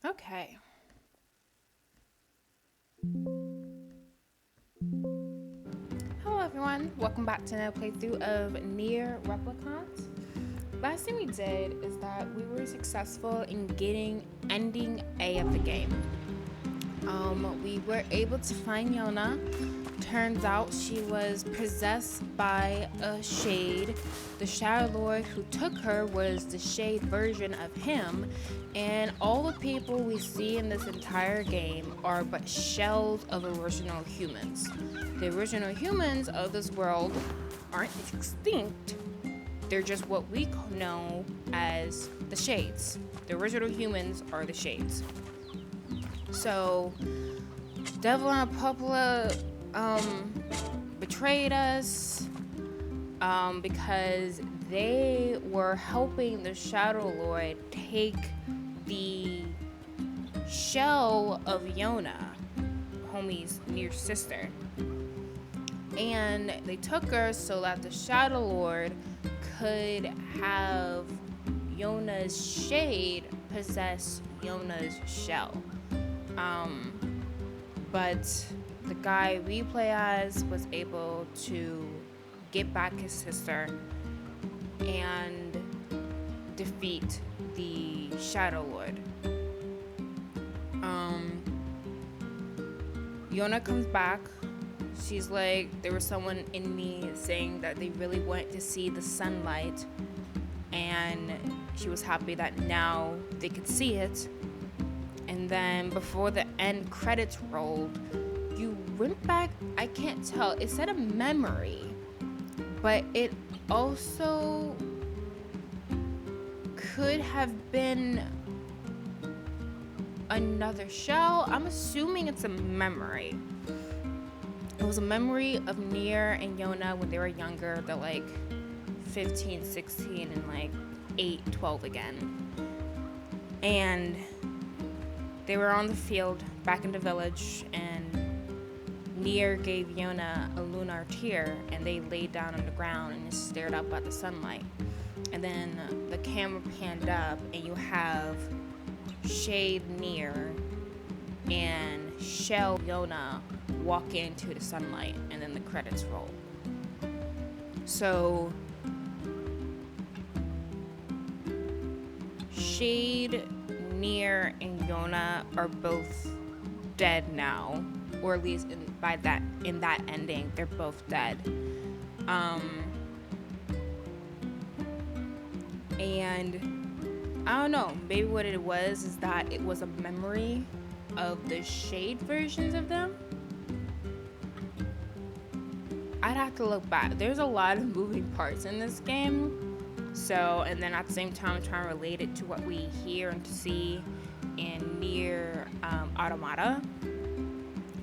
Okay. Hello everyone, welcome back to another playthrough of Nier Replicant. Last thing we did is that we were successful in getting ending A of the game. We were able to find Yona. Turns out she was possessed by a shade. The Shadow Lord who took her was the shade version of him, and all the people we see in this entire game are but shells of original humans. The original humans of this world aren't extinct. They're just what we know as the shades. The original humans are the shades. So, Devil and Popula betrayed us because they were helping the Shadow Lord take the shell of Yona, homie's near sister. And they took her so that the Shadow Lord could have Yona's shade possess Yona's shell. But the guy we play as was able to get back his sister and defeat the Shadow Lord. Yona comes back. She's like, there was someone in me saying that they really wanted to see the sunlight, and she was happy that now they could see it. And then before the end credits rolled, you went back, I can't tell, it said a memory, but it also could have been another shell. I'm assuming it's a memory. It was a memory of Nier and Yona when they were younger. They're like 15, 16, and like 8, 12 again. And they were on the field back in the village, and Nier gave Yona a lunar tear, and they laid down on the ground and just stared up at the sunlight. And then the camera panned up, and you have Shade Nier and Shell Yona walk into the sunlight, and then the credits roll. So Shade, Nier, and Yona are both dead now, or at least in that ending, they're both dead. And I don't know, maybe what it was is that it was a memory of the shade versions of them. I'd have to look back. There's a lot of moving parts in this game. So, and then at the same time, I'm trying to relate it to what we hear and see in Nier Automata.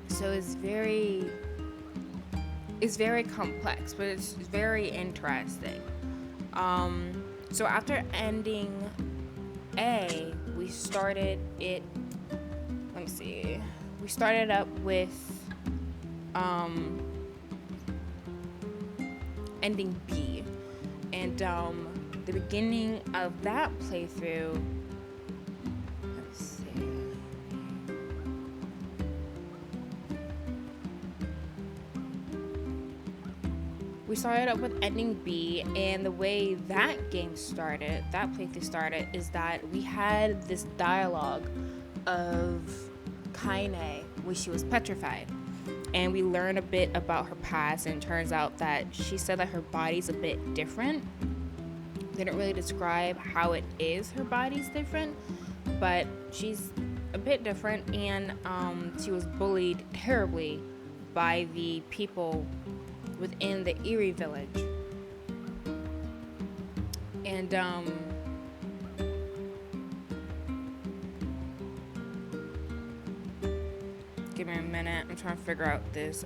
So it's very complex, but it's very interesting. So after ending A, we started it. Let me see. We started up with ending B, and the beginning of that playthrough. Let's see. We started up with ending B, and the way that game started, that playthrough started, is that we had this dialogue of Kaine when she was petrified. And we learned a bit about her past, and it turns out that she said that her body's a bit different. They didn't really describe how it is her body's different, but she's a bit different, and she was bullied terribly by the people within the Eerie village. And give me a minute, I'm trying to figure out this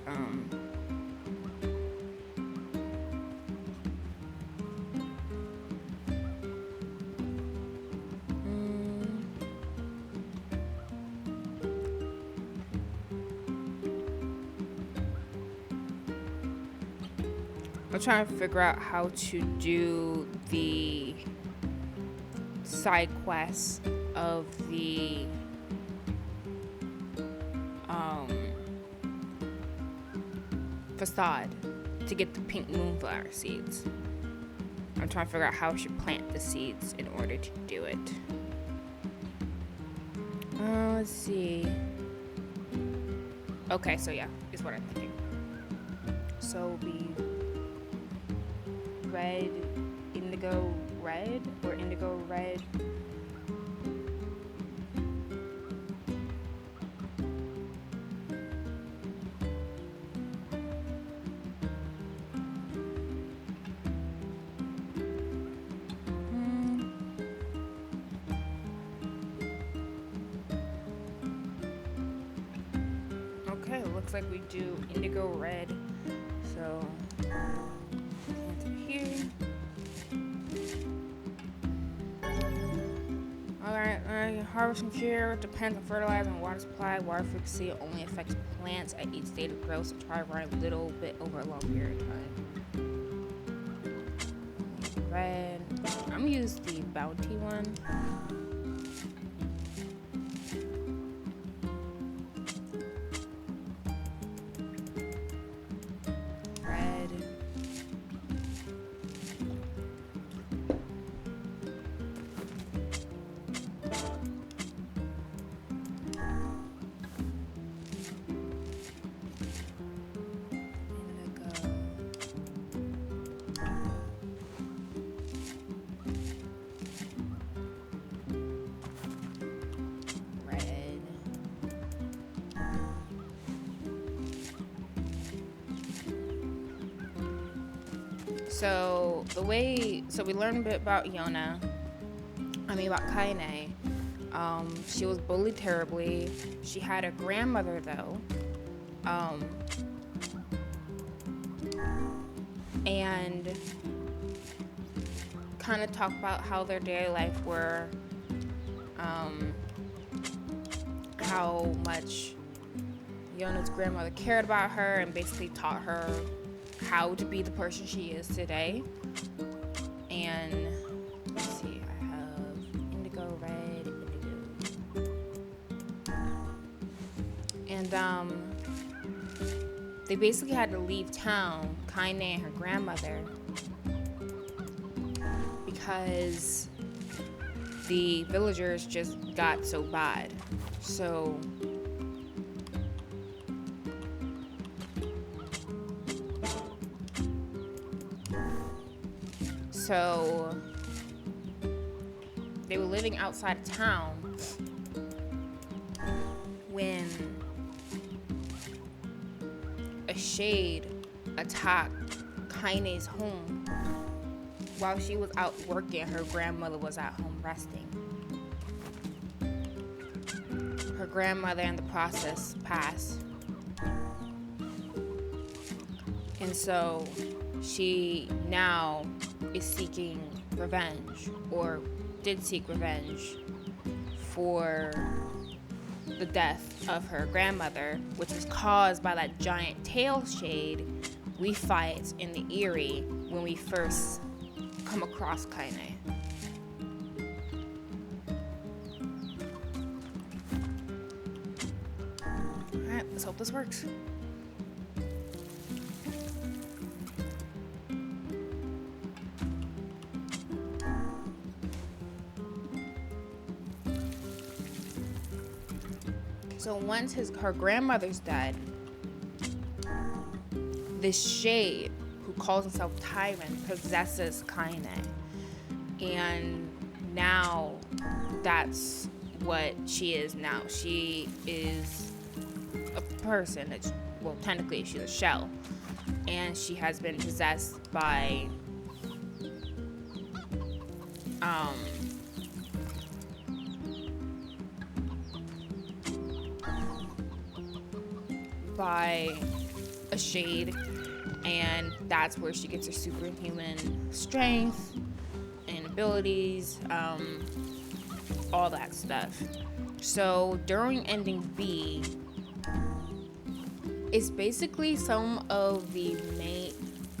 I'm trying to figure out how to do the side quests of the facade to get the pink moonflower seeds. I'm trying to figure out how I should plant the seeds in order to do it. Let's see. Okay, so yeah, is what I'm thinking. So be red, indigo red, or indigo red. Okay, looks like we do indigo red. So here. Alright, harvest and cure depends on fertilizer and water supply. Water frequency only affects plants at each stage of growth, so try to run a little bit over a long period of time. Red. I'm gonna use the bounty one. So we learned a bit about about Kaine. She was bullied terribly. She had a grandmother though. And kind of talk about how their daily life were, how much Yona's grandmother cared about her and basically taught her how to be the person she is today. And let's see, I have indigo red, indigo. And they basically had to leave town, Kaine and her grandmother, because the villagers just got so bad. So they were living outside of town when a shade attacked Kaine's home while she was out working. Her grandmother was at home resting. Her grandmother in the process passed. And so she now is seeking revenge, or did seek revenge, for the death of her grandmother, which was caused by that giant tail shade we fight in the Eyrie when we first come across Kaine. Alright, let's hope this works. So once her grandmother's dead, this shade, who calls himself Tyrant, possesses Kaine. And now that's what she is now. She is a person. Well, technically she's a shell. And she has been possessed by a shade, and that's where she gets her superhuman strength and abilities, all that stuff. So during ending B, it's basically some of the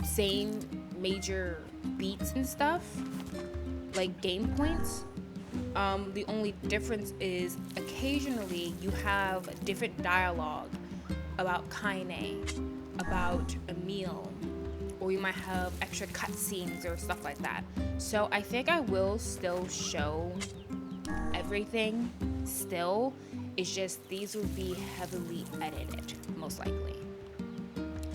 same major beats and stuff, like game points. The only difference is occasionally you have different dialogue about Kaine about a meal, or we might have extra cutscenes or stuff like that. So I think I will still show everything still. It's just these will be heavily edited, most likely.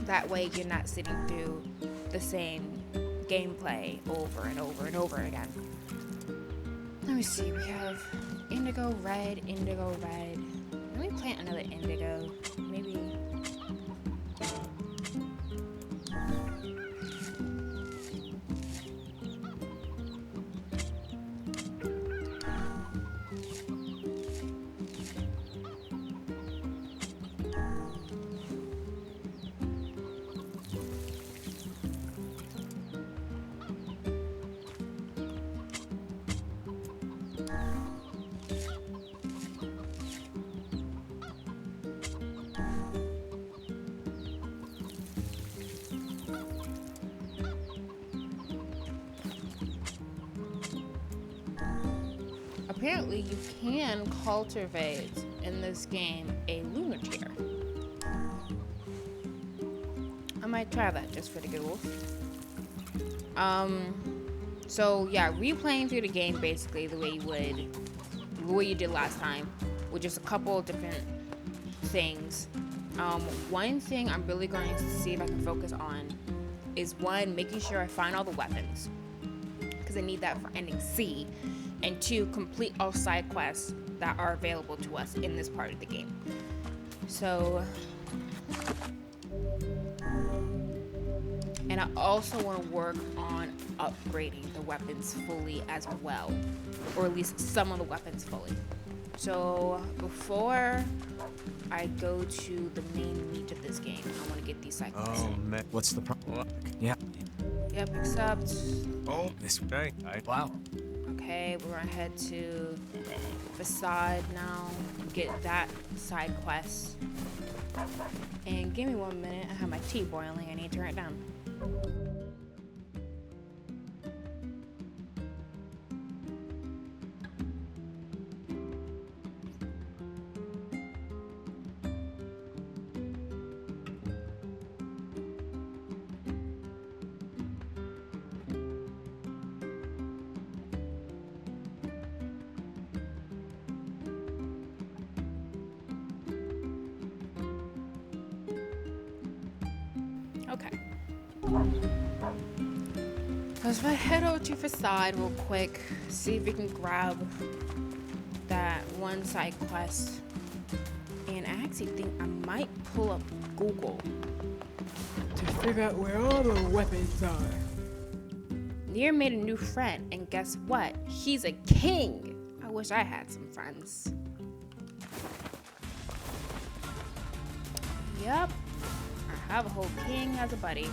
That way you're not sitting through the same gameplay over and over and over again. Let me see, we have indigo red, indigo red. Let me plant another indigo, maybe. Apparently you can cultivate in this game a lunateer. I might try that just for the giggles. So yeah, replaying through the game basically the way you did last time, with just a couple of different things. One thing I'm really going to see if I can focus on is one, making sure I find all the weapons, because I need that for ending C. And two, complete all side quests that are available to us in this part of the game. So, and I also want to work on upgrading the weapons fully as well, or at least some of the weapons fully. So before I go to the main meat of this game, I want to get these side quests. Oh man, what's the problem? Yeah. Yep, except. Oh, this way. Wow. Okay, we're gonna head to Facade now, get that side quest. And give me 1 minute, I have my tea boiling, I need to turn it down. Okay. Let's head over to Facade real quick, see if we can grab that one side quest. And I actually think I might pull up Google to figure out where all the weapons are. Nier made a new friend, and guess what? He's a king! I wish I had some friends. Yep. I have a whole king as a buddy,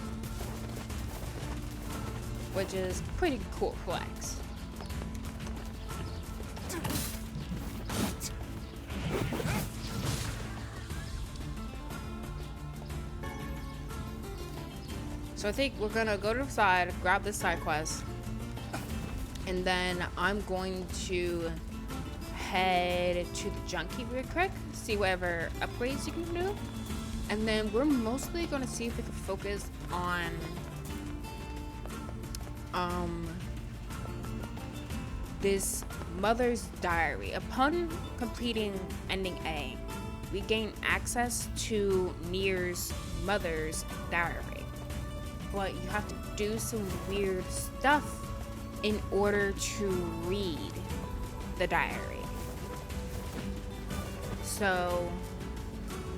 which is pretty cool flex. So I think we're gonna go to the side, grab this side quest, and then I'm going to head to the junkie real quick, see whatever upgrades you can do. And then we're mostly going to see if we can focus on this mother's diary. Upon completing ending A, we gain access to Nier's mother's diary. But you have to do some weird stuff in order to read the diary. So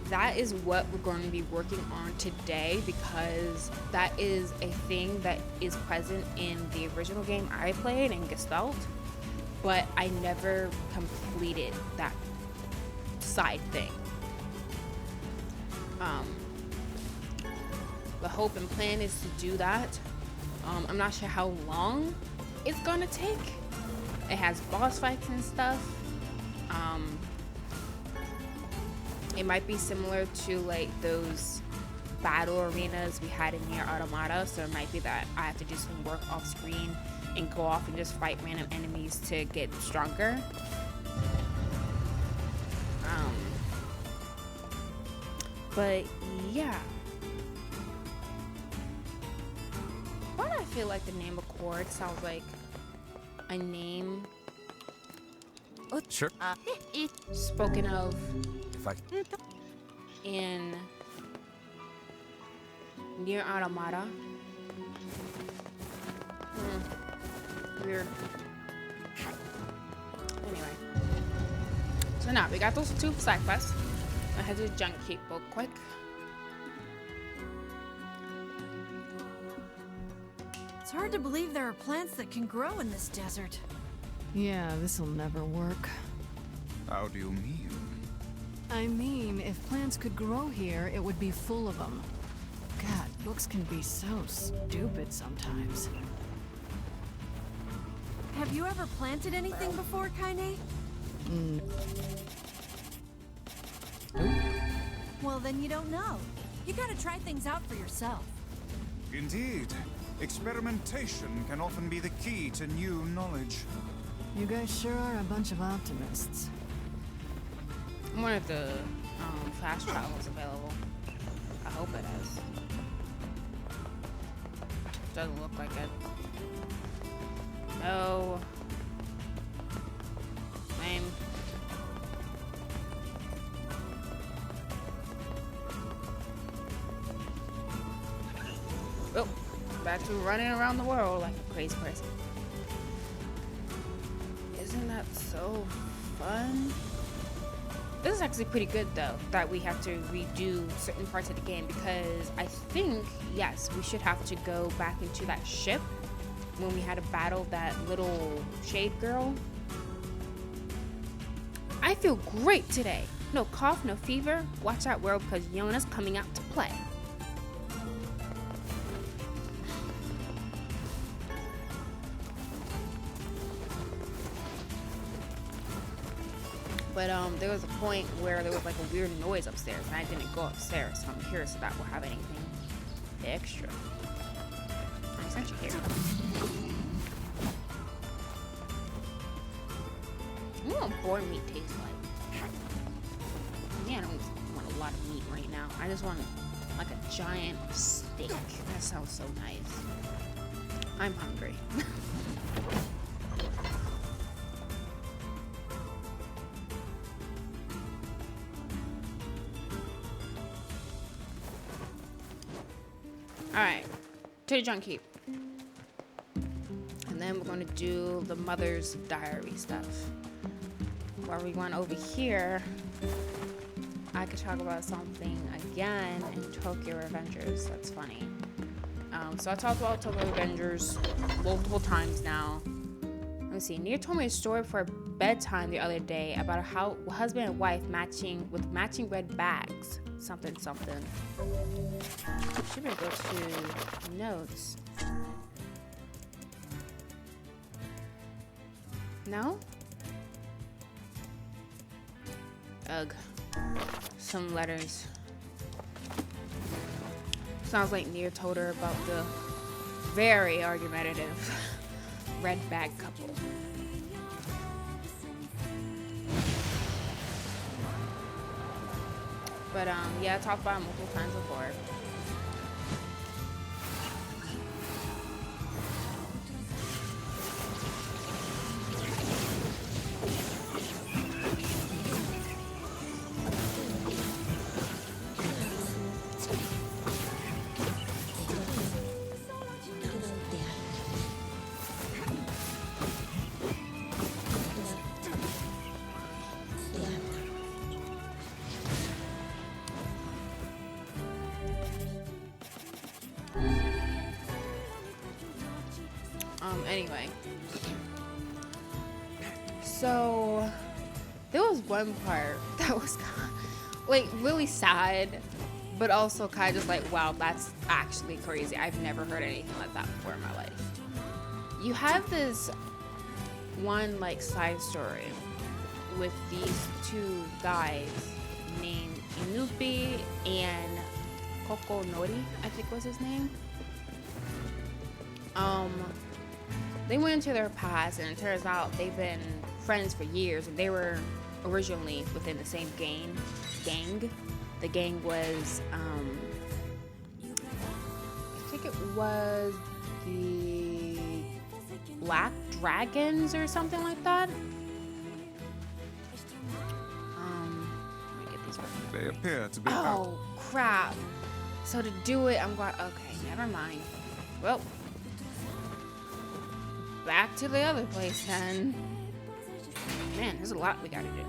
that is what we're going to be working on today, because that is a thing that is present in the original game I played in Gestalt, but I never completed that side thing. The hope and plan is to do that. I'm not sure how long it's gonna take. It has boss fights and stuff. It might be similar to like those battle arenas we had in Nier Automata, so it might be that I have to do some work off screen and go off and just fight random enemies to get stronger. But yeah, feel like the name Accord sounds like a name Sure. spoken of If I in Nier Automata. Weird. Anyway. So now we got those 2 side quests. I had to junk keep real quick. It's hard to believe there are plants that can grow in this desert. Yeah, this'll never work. How do you mean? I mean, if plants could grow here, it would be full of them. God, books can be so stupid sometimes. Have you ever planted anything before, Kaine? Well, then you don't know. You gotta try things out for yourself. Indeed. Experimentation can often be the key to new knowledge. You guys sure are a bunch of optimists. I wonder if the fast travel is available. I hope it is. Doesn't look like it. No. Lame. Oh, back to running around the world like a crazy person. Isn't that so fun? This is actually pretty good though, that we have to redo certain parts of the game, because I think, yes, we should have to go back into that ship when we had to battle that little shade girl. I feel great today. No cough, no fever. Watch out, world, because Yona's coming out to play. But there was a point where there was like a weird noise upstairs, and I didn't go upstairs, so I'm curious if that will have anything extra. I'm essentially here. I wonder what boiled meat tastes like. Yeah, I don't want a lot of meat right now. I just want like a giant steak. That sounds so nice. I'm hungry. Alright, to the junk heap. And then we're going to do the mother's diary stuff. While we went over here, I could talk about something again in Tokyo Revengers. That's funny. So I talked about Tokyo Revengers multiple times now. Let me see. Nier told me a story for bedtime the other day about how husband and wife matching red bags. Something. Should we go to notes? No? Ugh. Some letters. Sounds like Nier told her about the very argumentative red bag couple. But yeah, I talked about it multiple times before. Anyway, so there was one part that was like really sad, but also kind of just like, wow, that's actually crazy. I've never heard anything like that before in my life. You have this one like side story with these 2 guys named Inupi and Kokonori, I think was his name. They went into their past, and it turns out they've been friends for years, and they were originally within the same gang. The gang was, I think it was the black dragons or something like that. Let me get these right. They appear to be Oh, crap. So to do it, I'm going, okay, never mind. Well, back to the other place then. Man, there's a lot we gotta do.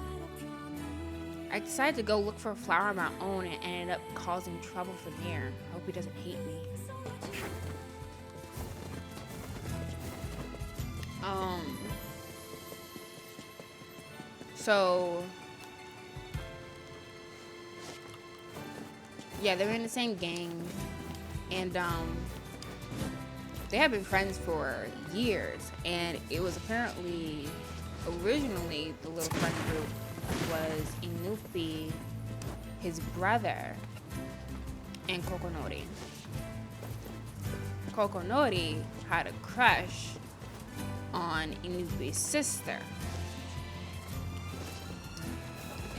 I decided to go look for a flower on my own and ended up causing trouble for Nier. Hope he doesn't hate me. So yeah, they were in the same gang, and they have been friends for years, and it was apparently originally the little friend group was Inupi, his brother, and Kokonori. Kokonori had a crush on Inupi's sister.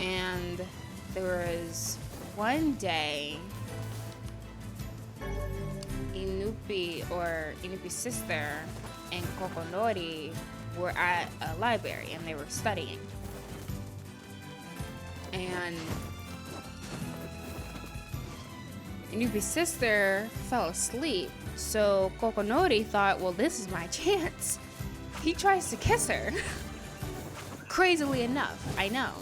And there was one day Inupi's sister and Kokonori were at a library and they were studying. And Inupi's sister fell asleep, so Kokonori thought, well, this is my chance. He tries to kiss her. Crazily enough, I know.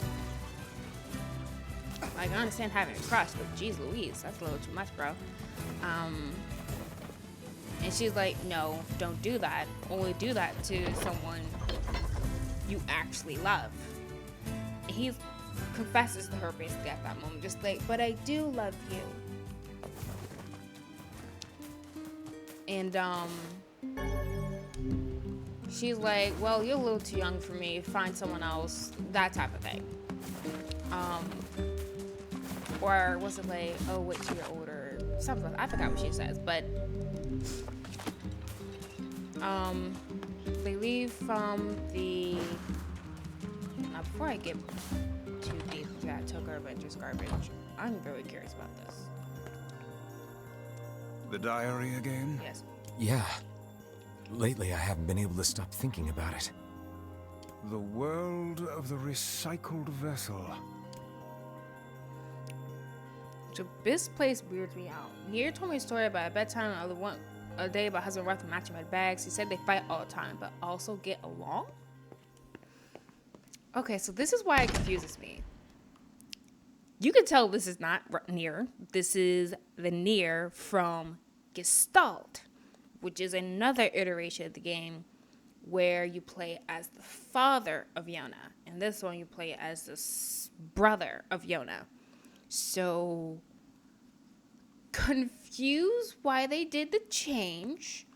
Like, I understand having a crush, but geez Louise, that's a little too much, bro. And she's like, no, don't do that. Only do that to someone you actually love. And he confesses to her basically at that moment, just like, but I do love you. And she's like, well, you're a little too young for me, find someone else, that type of thing. Or was it like, oh, wait till you're older, something, I forgot what she says, but they leave from the, now before I get too deep into that Tokyo Adventures garbage, I'm very curious about this. The diary again? Yes. Yeah. Lately, I haven't been able to stop thinking about it. The world of the recycled vessel. So this place weirds me out. Nier told me a story about a bedtime a day about husband and wife with matching red bags. He said they fight all the time, but also get along? Okay, so this is why it confuses me. You can tell this is not Nier. This is the Nier from Gestalt, which is another iteration of the game where you play as the father of Yona. And this one you play as the brother of Yona. So confused why they did the change,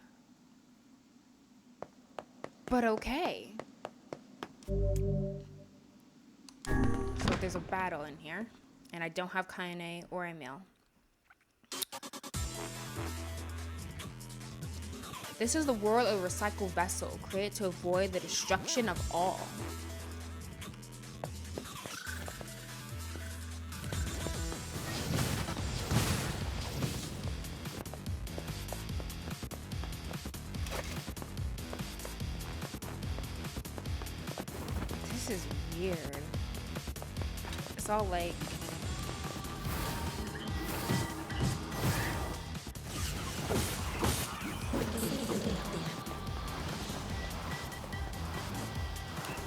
but okay. So there's a battle in here, and I don't have Kaine or Emil. This is the world of a recycled vessel created to avoid the destruction of all. This is weird. It's all like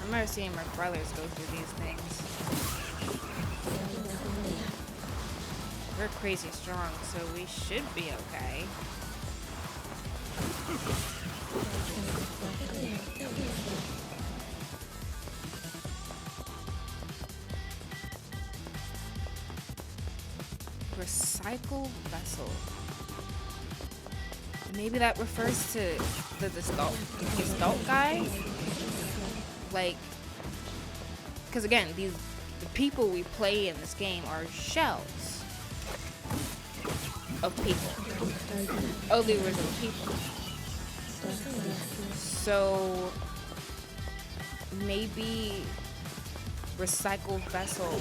I remember seeing my brothers go through these things. We're crazy strong, so we should be okay. Recycle vessel. Maybe that refers to the Gestalt guy? Like, because again, the people we play in this game are shells of people, of the original people. So maybe recycled vessel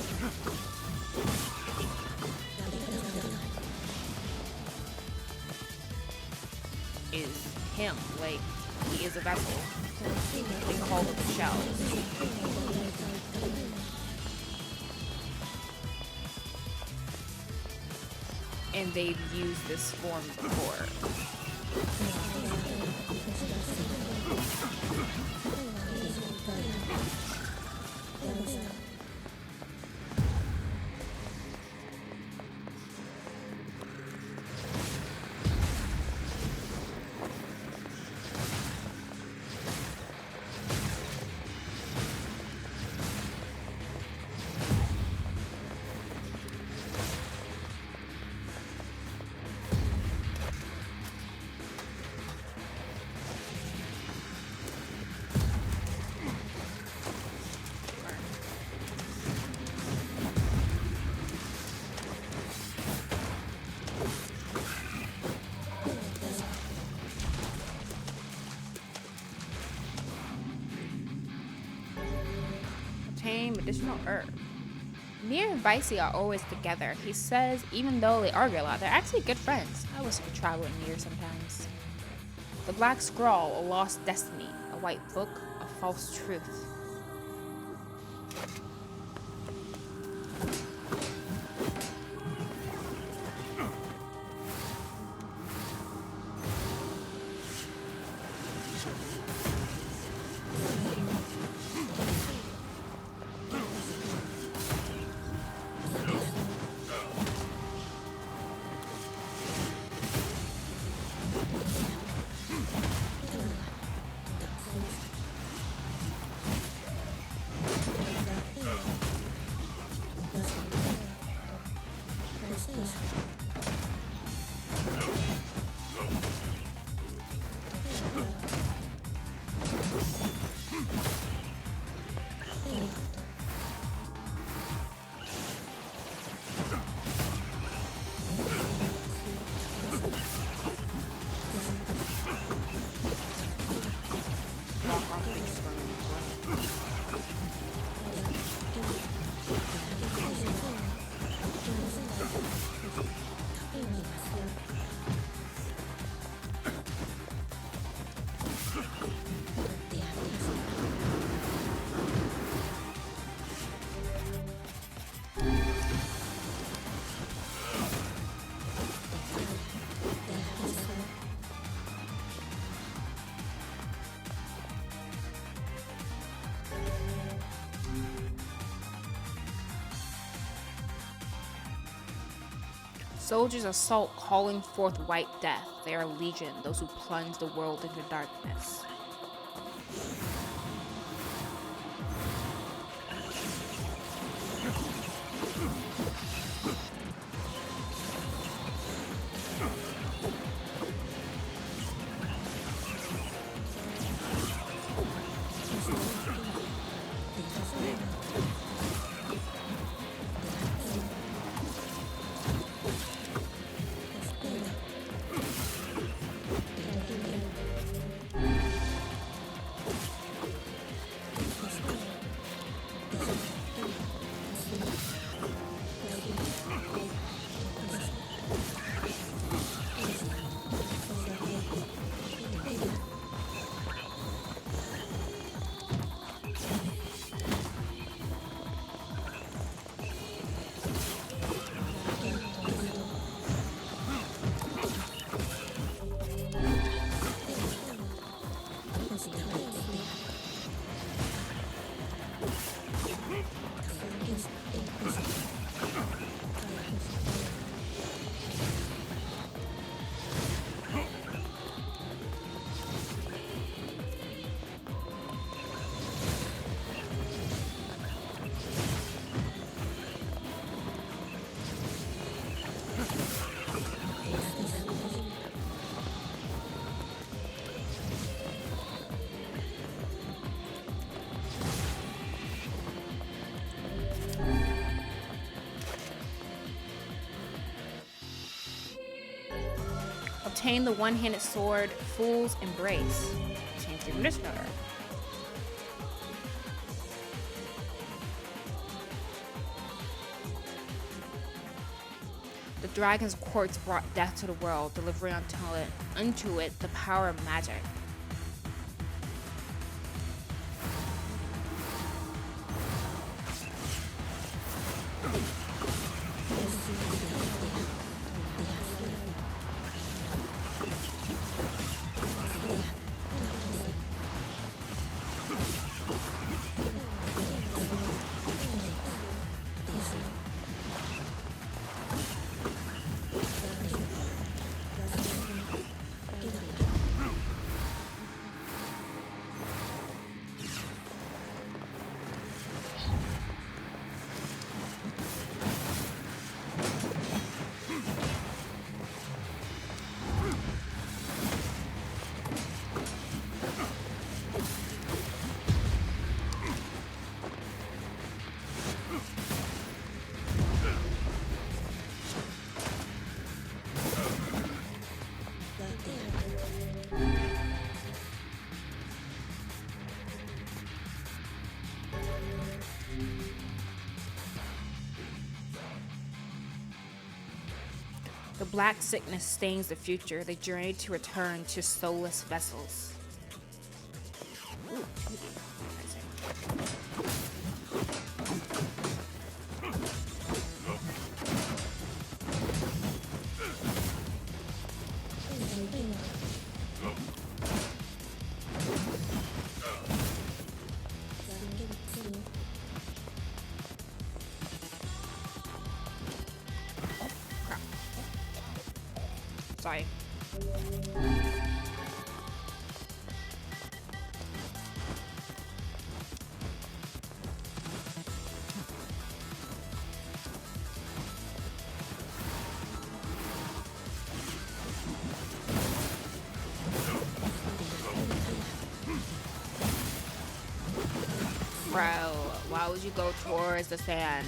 is him. Like, he is a vessel. They call them shells. And they've used this form before. Medicinal herb. Nier and Vicey are always together. He says even though they argue a lot, they're actually good friends. I wish I could travel in Nier sometimes. The Black Scroll, a lost destiny. A white book, a false truth. Soldiers assault, calling forth white death. They are legion, those who plunge the world into darkness. Obtain the one-handed sword, Fool's Embrace. Change the medicinal herb. The dragon's quartz brought death to the world, delivering unto it the power of magic. The black sickness stains the future. They journey to return to soulless vessels. Ooh, sorry. Bro, why would you go towards the sand?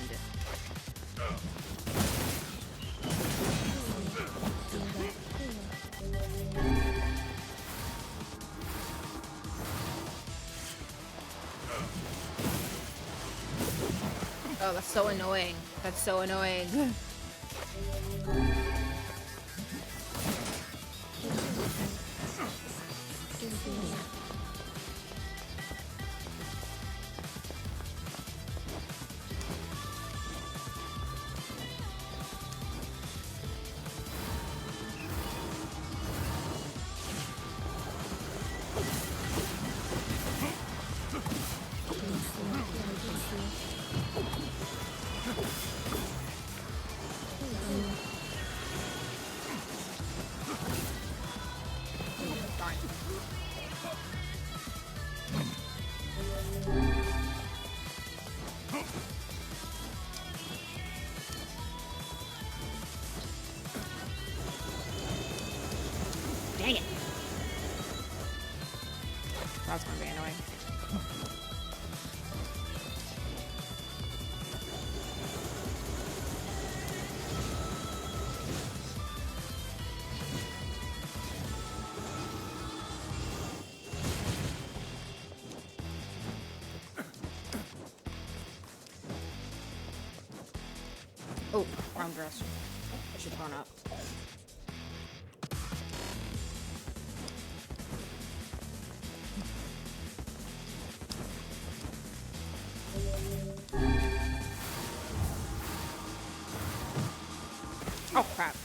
Oh, that's so annoying. That's so annoying. Dang it. That's gonna be annoying. Oh, wrong dress. I should turn up. Oh crap.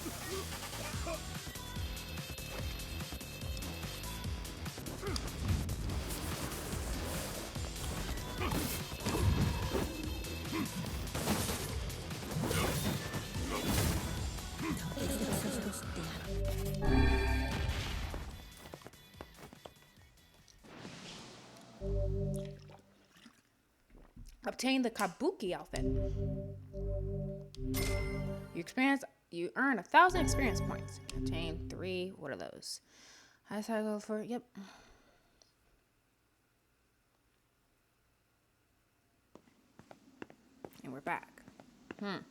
Obtain the Kabuki outfit. You earn 1,000 experience points. Obtain 3. What are those? High cycle for yep. And we're back. Let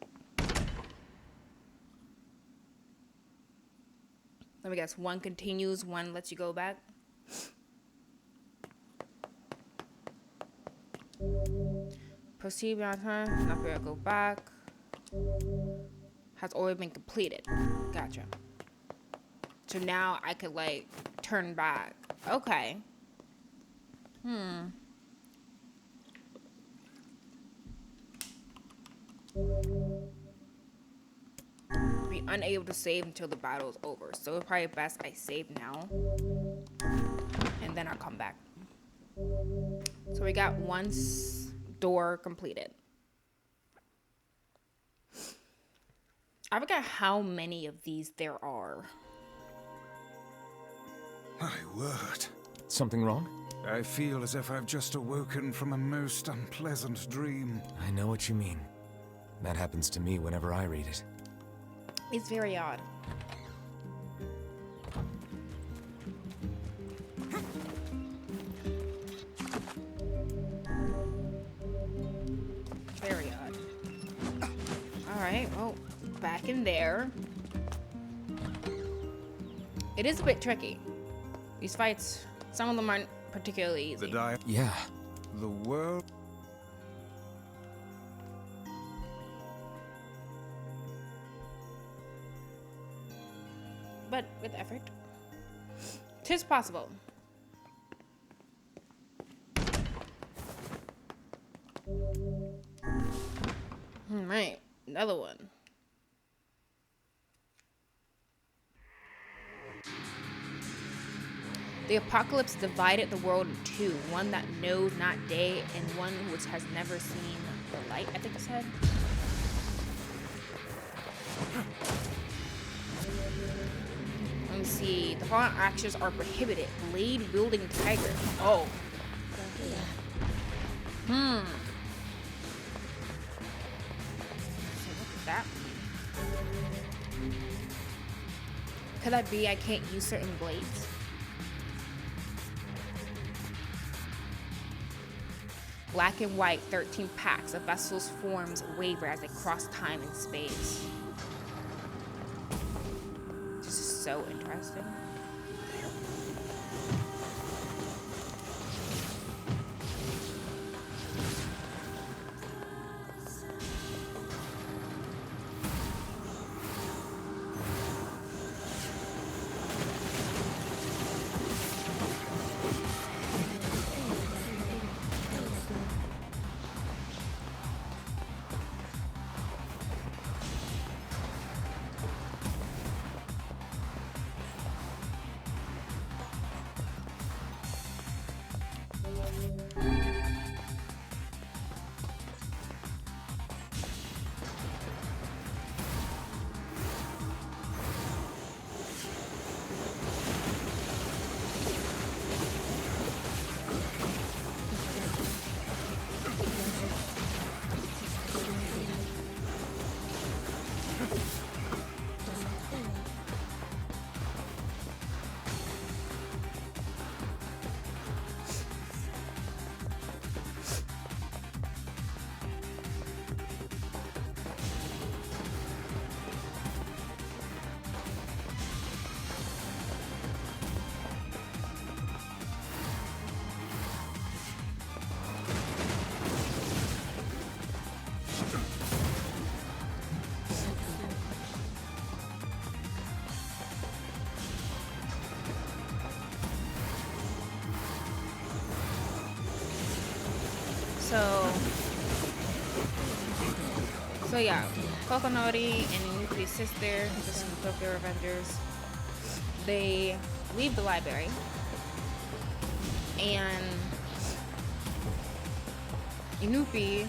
me guess. 1 continues, 1 lets you go back. Proceed beyond time. Not fair. Go back. has already been completed. Gotcha. So now I could like turn back. Okay. Be unable to save until the battle is over. So it's probably best I save now. And then I'll come back. So we got one door completed. I forgot how many of these there are. My word. Something wrong? I feel as if I've just awoken from a most unpleasant dream. I know what you mean. That happens to me whenever I read it. It's very odd. Very odd. Alright, well, back in there. It is a bit tricky. These fights, some of them aren't particularly easy. Yeah. The world. But with effort, 'tis possible. Alright, another one. The apocalypse divided the world in two, one that knows not day and one which has never seen the light, I think it said. Let me see. The following actions are prohibited. Blade wielding tiger. Oh. So what does that mean? Could that be I can't use certain blades? Black and white, 13 packs. A vessel's forms waver as they cross time and space. This is so interesting. So yeah, Kokonori and Inuki's sister, the Tokyo Revengers, they leave the library and Inuki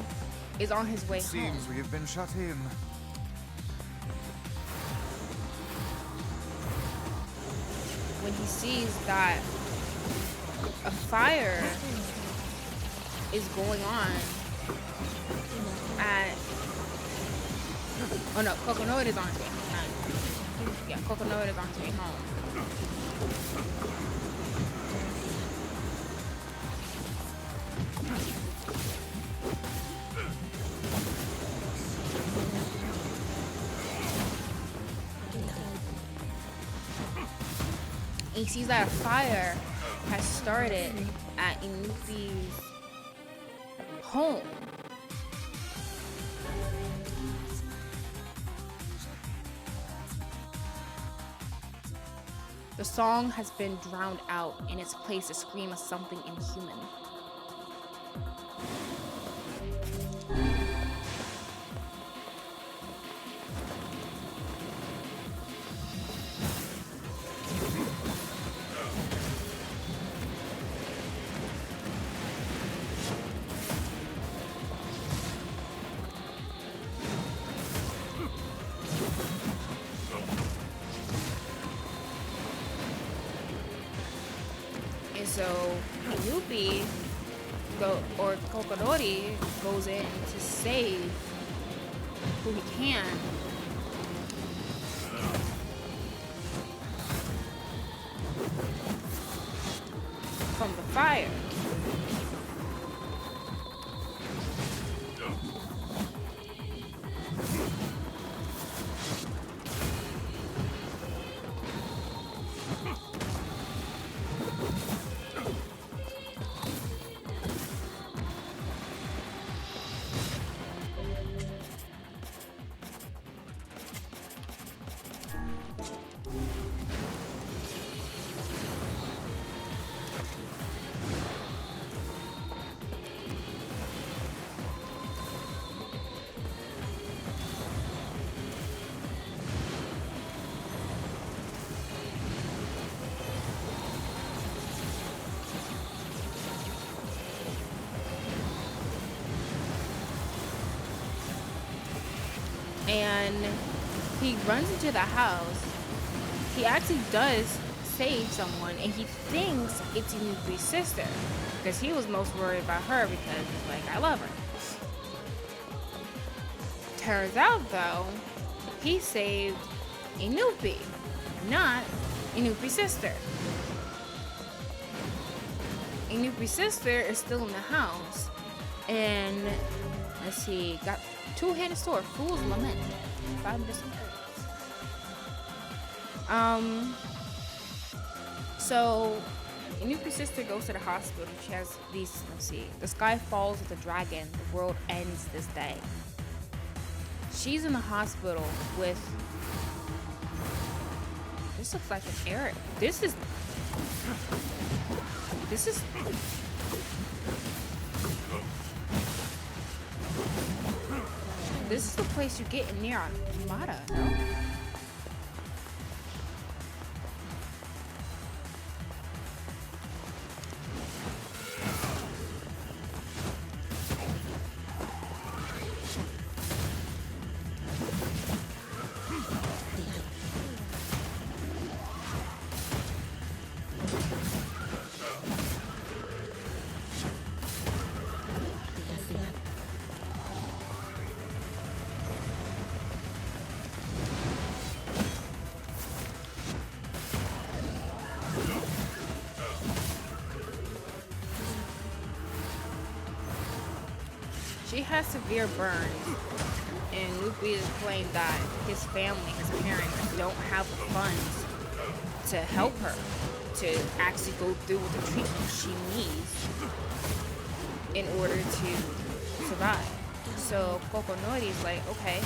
is on his way home. Seems we have been shut in. When he sees that a fire is going on at... Oh no, Kokonori is on his way home. Yeah, Kokonori is on his way home. He sees that a fire has started at Inuki's home. The song has been drowned out in its place to scream of something inhuman. And so Inupi or Kokodori goes in to save who he can. From the fire. And he runs into the house. He actually does save someone, and he thinks it's Inupi's sister, because he was most worried about her because he's like, I love her. Turns out though, he saved Inupi, not Inupi's sister. Inupi's sister is still in the house, and let's see, got two-handed sword, Fool's Lament, 5 missing earths. So Inupi's sister goes to the hospital. She has these, let's see, the sky falls with a dragon, the world ends this day. She's in the hospital with, this looks like an error. This is the place you get in Nier Automata, no? She has severe burns, and Luffy is claimed that his family, his parents, don't have the funds to help her to actually go through with the treatment she needs in order to survive. So Kokonori is like, okay,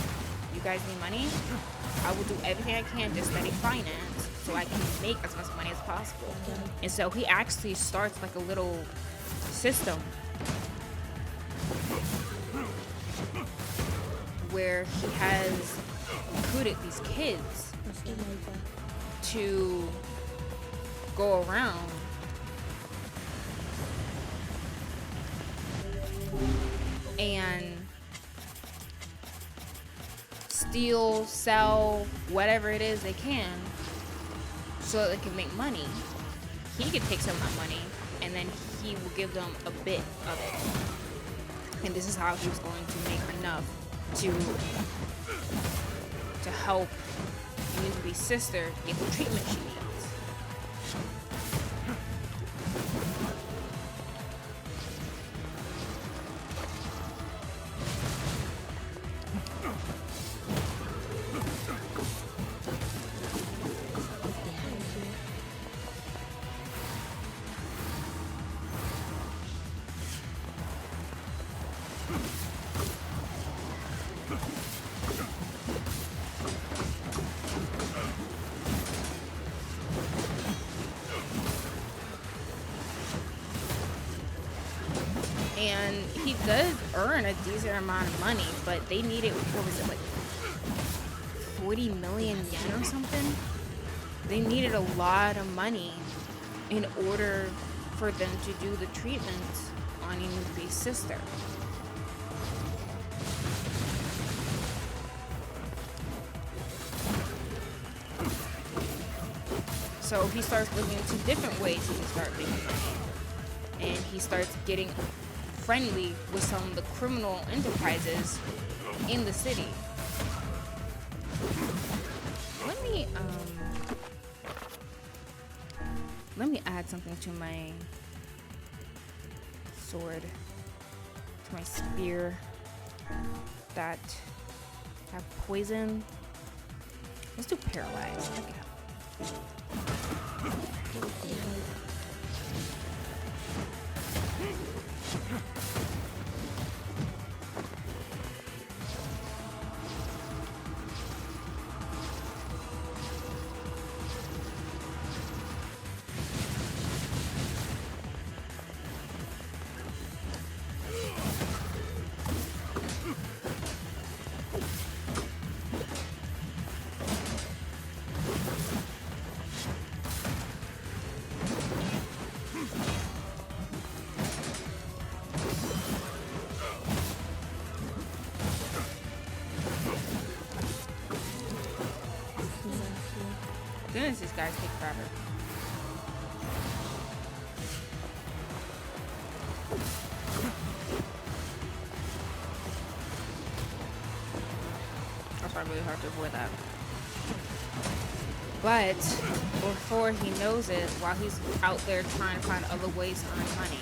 you guys need money? I will do everything I can to study finance so I can make as much money as possible. And so he actually starts like a little system where he has recruited these kids to go around and steal, sell, whatever it is they can so that they can make money. He could take some of that money and then he will give them a bit of it. And this is how he was going to make enough to help Inupi's sister get the treatment she needs. does earn a decent amount of money, but they needed, what was it, like 40 million yen or something? They needed a lot of money in order for them to do the treatment on Inupi's sister. So he starts looking into different ways he can start making money. And he starts getting friendly with some of the criminal enterprises in the city. Let me add something to my sword, to my spear that have poison. Let's do paralyzed. Okay. Goodness, these guys take forever. I'll try really hard to avoid that. But before he knows it, while he's out there trying to find other ways to earn money,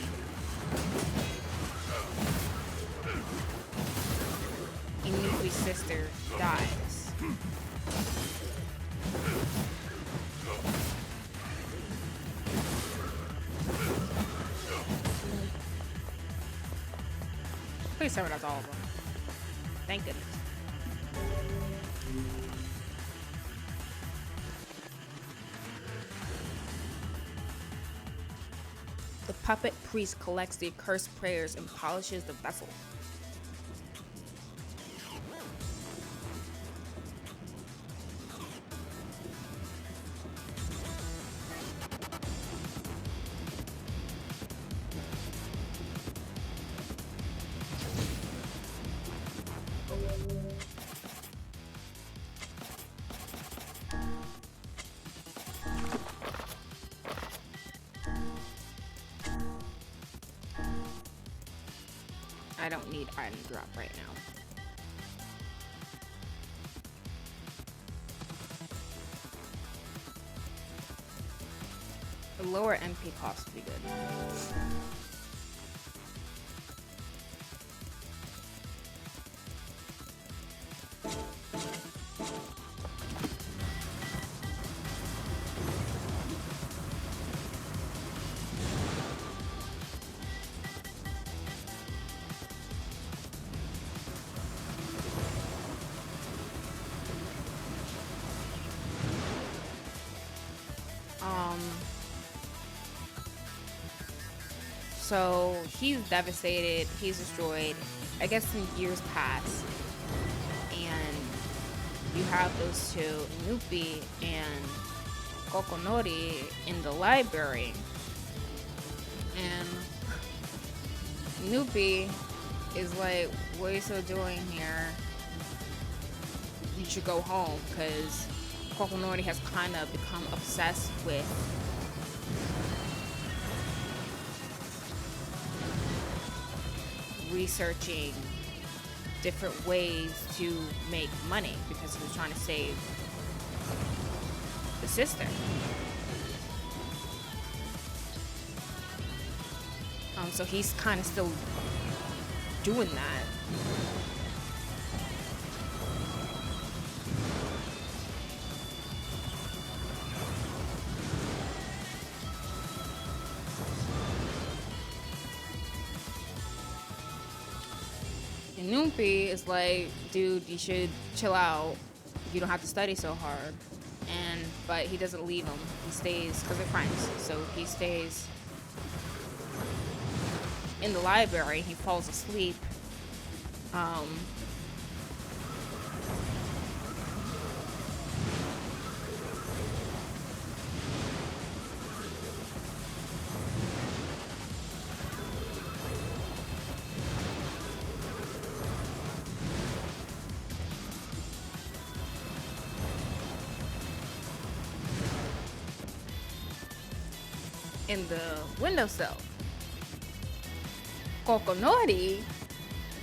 Inupi's sister dies. Please tell me that's all of them. Thank goodness. The puppet priest collects the accursed prayers and polishes the vessel. I don't need item drop right now. The lower MP cost would be good. So he's devastated, he's destroyed. I guess some years pass, and you have those two, Inupi and Kokonori, in the library. And Inupi is like, what are you still doing here? You should go home, because Kokonori has kind of become obsessed with researching different ways to make money, because he was trying to save the sister. So he's kind of still doing that. And Noompi is like, dude, you should chill out. You don't have to study so hard. But he doesn't leave him. He stays, because they're friends. So he stays in the library. He falls asleep. In the windowsill. Kokonori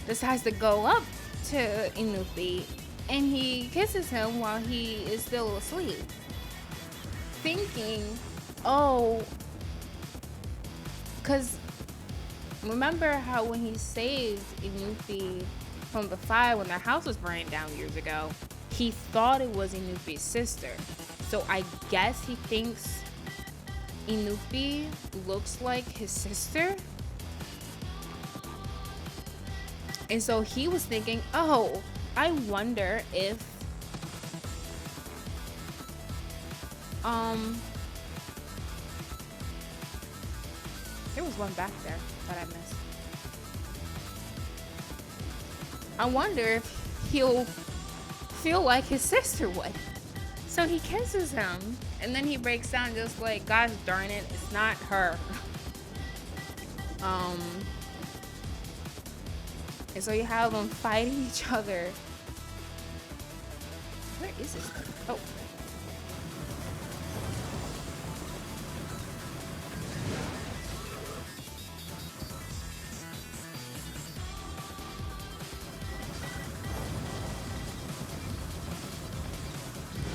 decides to go up to Inupi and he kisses him while he is still asleep, thinking, oh, because remember how when he saved Inupi from the fire when their house was burning down years ago, he thought it was Inupi's sister. So I guess he thinks Inupi looks like his sister. And so he was thinking, oh, I wonder if there was one back there that I missed. I wonder if he'll feel like his sister would. So he kisses him, and then he breaks down just like, gosh darn it, it's not her. And so you have them fighting each other. Where is this thing? Oh.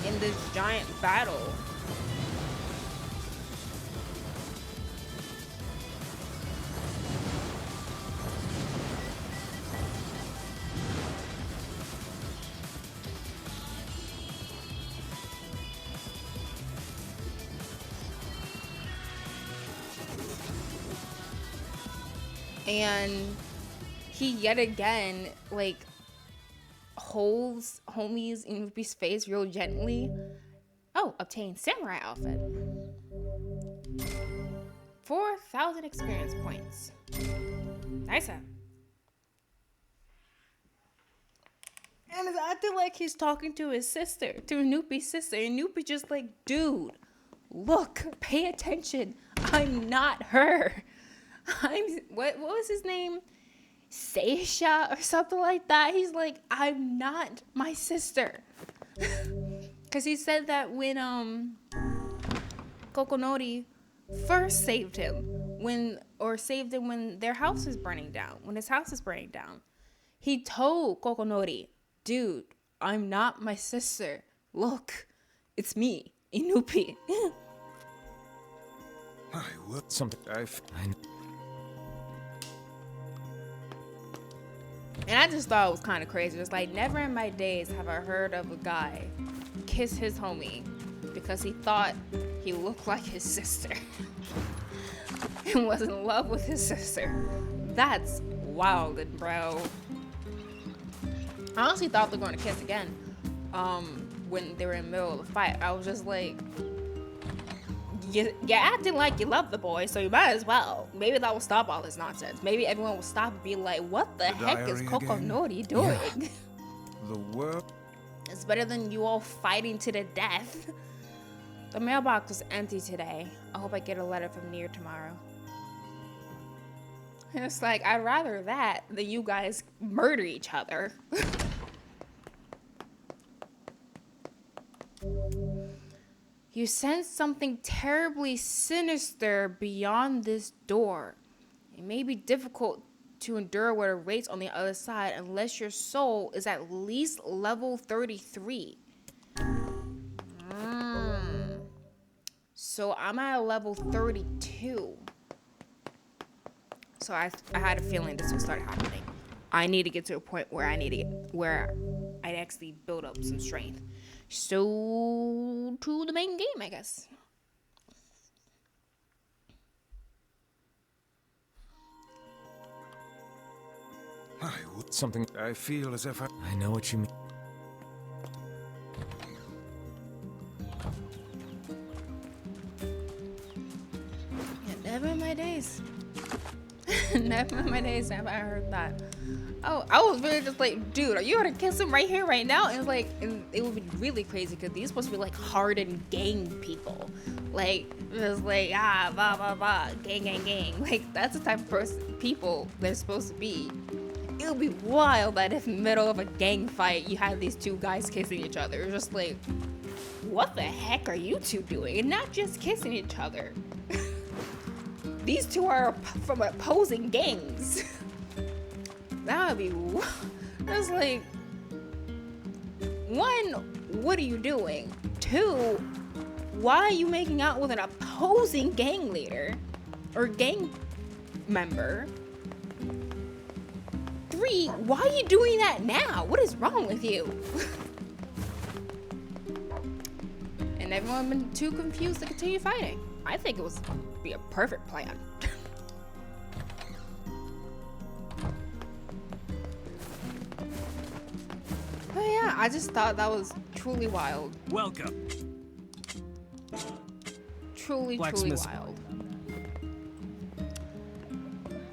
In this giant battle. And he yet again, like, holds homie's Inupi's face real gently. Oh, obtain samurai outfit. 4,000 experience points. Nice. And it's acting like he's talking to his sister, to Inupi's sister. And Inupi just like, dude, look, pay attention. I'm not her. What was his name? Seisha or something like that. He's like, I'm not my sister. Because he said that when Kokonori first saved him when their house is burning down, when his house is burning down, he told Kokonori, dude, I'm not my sister. Look, it's me, Inupi. I will. Something And I just thought it was kind of crazy. It's like, never in my days have I heard of a guy kiss his homie because he thought he looked like his sister and was in love with his sister. That's wild, bro. I honestly thought they were going to kiss again when they were in the middle of the fight. I was just like, you're acting like you love the boy, so you might as well. Maybe that will stop all this nonsense. Maybe everyone will stop and be like, what the heck is Kokonori doing? Yeah. The world. It's better than you all fighting to the death. The mailbox is empty today. I hope I get a letter from Nier tomorrow. And it's like, I'd rather that than you guys murder each other. You sense something terribly sinister beyond this door. It may be difficult to endure what awaits on the other side unless your soul is at least level 33. So I'm at level 32. So I had a feeling this would start happening. I need to get to a point where I'd actually build up some strength. So, to the main game, I guess. Something I feel as if I know what you mean. Yeah, never in my days. Never in my days have I heard that. Oh, I was really just like, dude, are you gonna kiss him right here, right now? And like, and it would be really crazy because these supposed to be like hardened gang people. Like, it was like, blah, blah, blah, gang, gang, gang. Like, that's the type of people they're supposed to be. It would be wild that if in the middle of a gang fight, you had these two guys kissing each other. It's just like, what the heck are you two doing? And not just kissing each other. These two are from opposing gangs. That would be, it's like, one, what are you doing? Two, why are you making out with an opposing gang leader or gang member? Three, why are you doing that now? What is wrong with you? And everyone been too confused to continue fighting. I think it was be a perfect plan. But yeah, I just thought that was truly wild. Welcome. Truly Blacksmith. wild.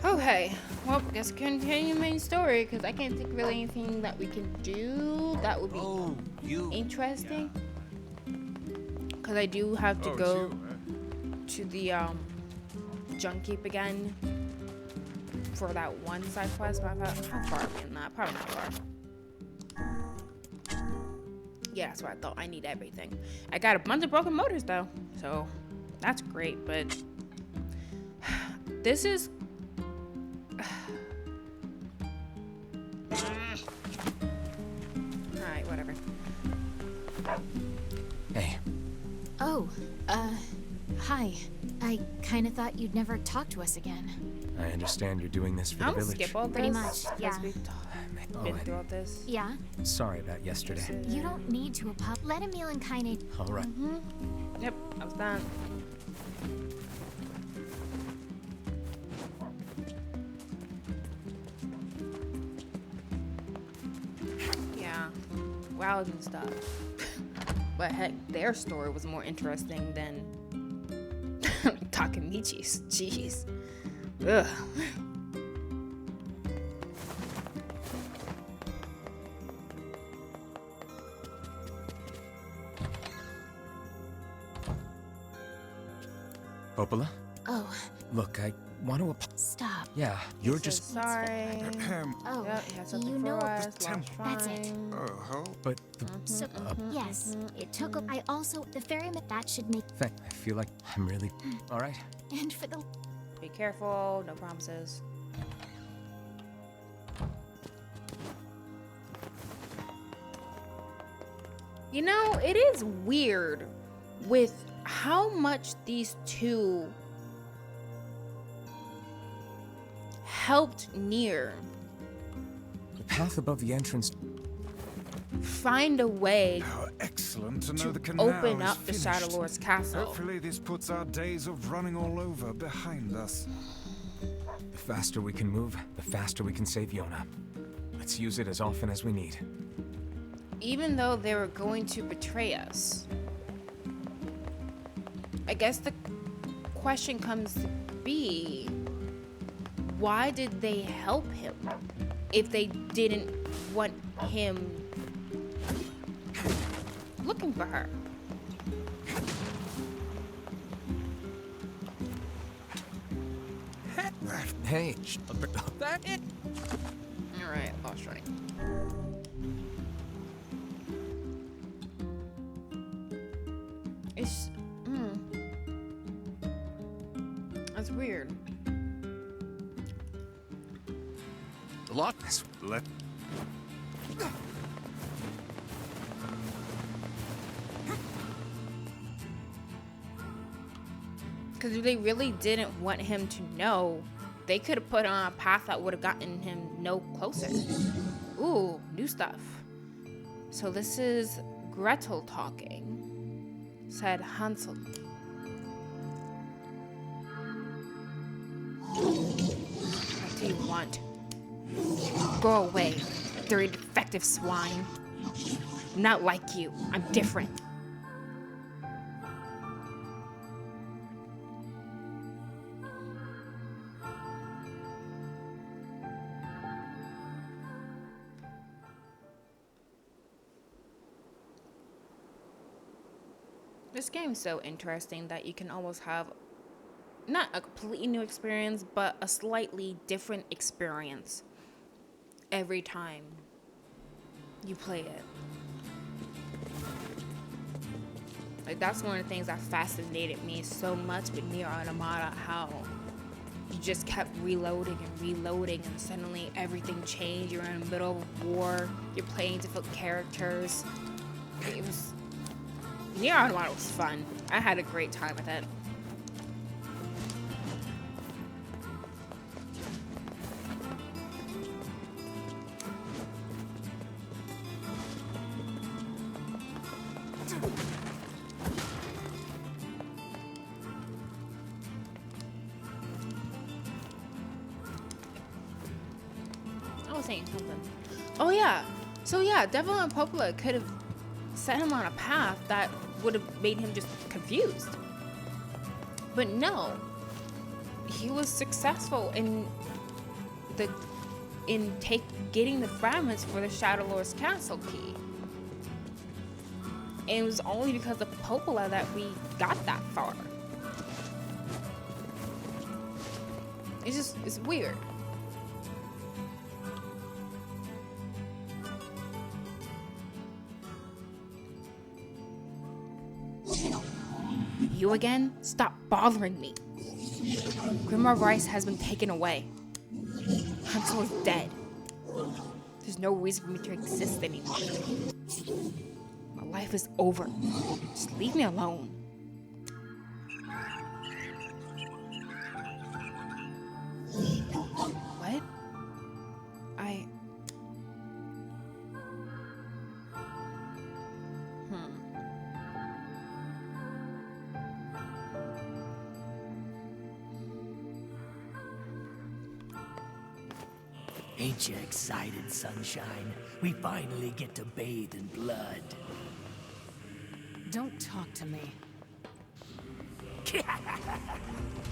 Okay, well, let's continue the main story because I can't think really anything that we can do that would be interesting. Because I do have to go to the junk heap again for that one side quest. But I thought, how far are we in that? Probably not far. Yeah, that's what I thought. I need everything. I got a bunch of broken motors though, so that's great. But this is. Alright, whatever. Hey, Oh, hi. I kinda thought you'd never talk to us again. I understand you're doing this for the I'll village. skip all this. Pretty much, because yeah. We've Oh, been through all this. Yeah? sorry about yesterday. You don't need to let Emil and kinda. All right. Yep, I was done. Yeah, wild and stuff. But heck, their story was more interesting than Takemichi's. Jeez. Ugh. Popola? Oh, Look, I want to stop. Yeah, you're He says just... sorry. Oh, Yep, he has something you for know, us. that's it. Oh, But the... So, yes, it took I also, the ferryman, that should make, I feel like I'm really... All right. and for the, Be careful, no promises. You know, it is weird with how much these two helped Nier The path above the entrance... find a way how excellent to know to the canal open is up the finished. Shadow Lord's castle. Hopefully this puts our days of running all over behind us. The faster we can move, the faster we can save Yona. Let's use it as often as we need. Even though they were going to betray us. I guess the question comes to be, why did they help him if they didn't want him looking for her? Hey, Alright, lost track. It's that's weird. Lock this. Let Because if they really didn't want him to know, they could have put on a path that would have gotten him no closer. Ooh, new stuff. So this is Gretel talking. Said Hansel. What do you want? Go away, dirty defective swine. I'm not like you. I'm different. This game's so interesting that you can almost have not a completely new experience, but a slightly different experience every time you play it. Like, that's one of the things that fascinated me so much with Nier Automata, how you just kept reloading and reloading, and suddenly everything changed. You're in the middle of war, you're playing different characters. It was... Nier Automata was fun. I had a great time with it. I was saying something. Oh yeah. So yeah, Devil and Popola could have set him on a path that would have made him just confused. But no. He was successful in getting the fragments for the Shadow Lord's castle key. And it was only because of Popola that we got that far. It's weird. You again? Stop bothering me. Grimoire Rice has been taken away. Hansel is dead. There's no reason for me to exist anymore. My life is over. Just leave me alone. What? Ain't you excited, sunshine? We finally get to bathe in blood. Don't talk to me.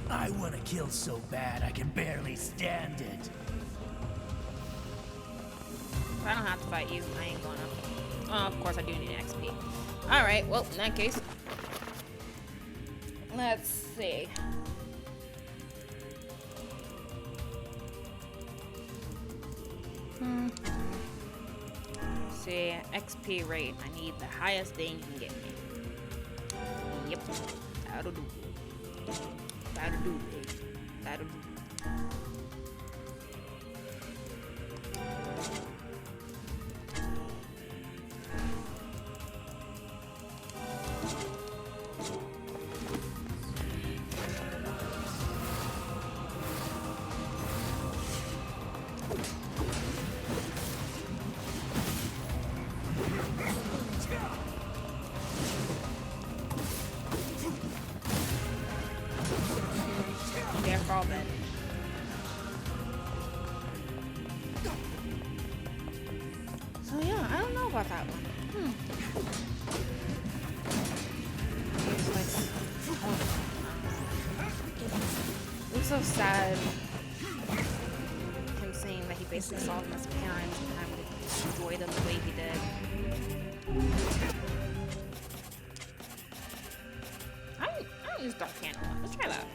I want to kill so bad I can barely stand it. I don't have to fight you. I ain't gonna. Oh, of course I do need an XP. Alright, well, in that case, let's see. See, XP rate. I need the highest thing you can get me. Yep, that'll do. That'll do, babe. That'll do. All dead. So yeah, I don't know about that one. It was so sad. Him saying that he basically saw them as parents and having to destroy them the way he did. I don't use Dark Candle. Let's try that.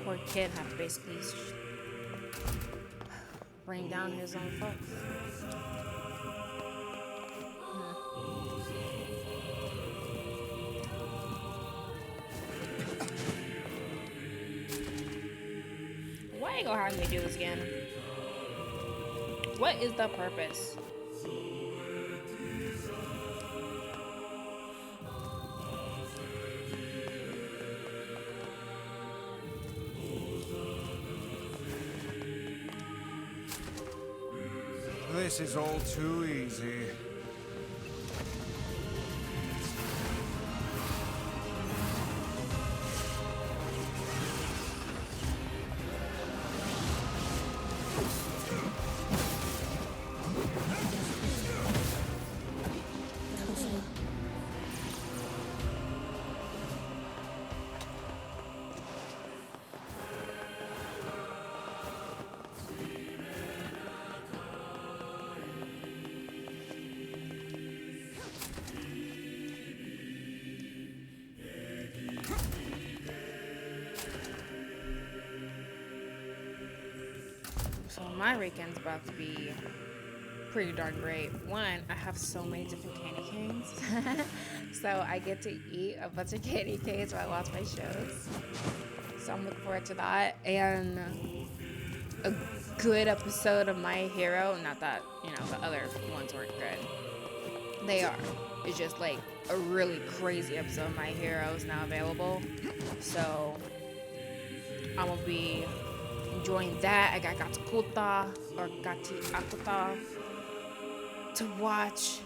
Poor kid had to basically bring down his own folks. Why ain't gonna have me do this again? What is the purpose? This is all too easy. my weekend's about to be pretty darn great. One, I have so many different candy canes. So I get to eat a bunch of candy canes while I watch my shows. So I'm looking forward to that. And a good episode of My Hero. Not that, the other ones weren't good. They are. It's just like a really crazy episode of My Hero is now available. So I'm gonna be enjoying that. I got Gatsukuta or Gati Akuta to watch.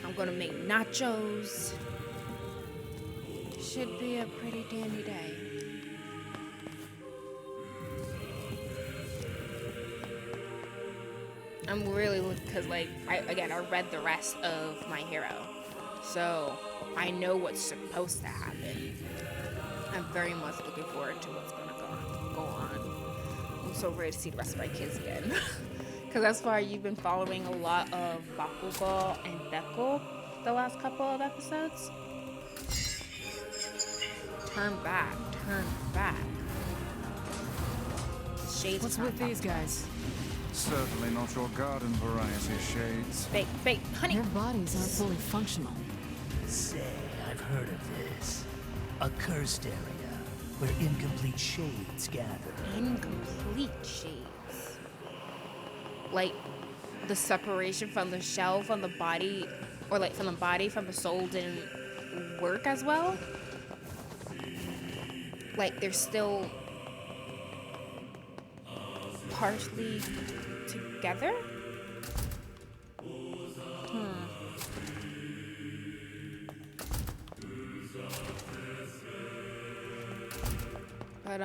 I'm gonna make nachos. Should be a pretty dandy day. I'm really looking, because I read the rest of My Hero, so I know what's supposed to happen. I'm very much looking forward to what's gonna go on. I'm so ready to see the rest of my kids again. Because that's why you've been following a lot of Bakugo and Deku the last couple of episodes. Turn back. Shades. What's with these guys? Certainly not your garden variety, Shades. Fake, honey. Their bodies aren't fully functional. Say, I've heard of this. A cursed area where incomplete shades gather. Incomplete shades. Like the separation from the shell from the body, or like from the body from the soul didn't work as well. Like they're still partially together. But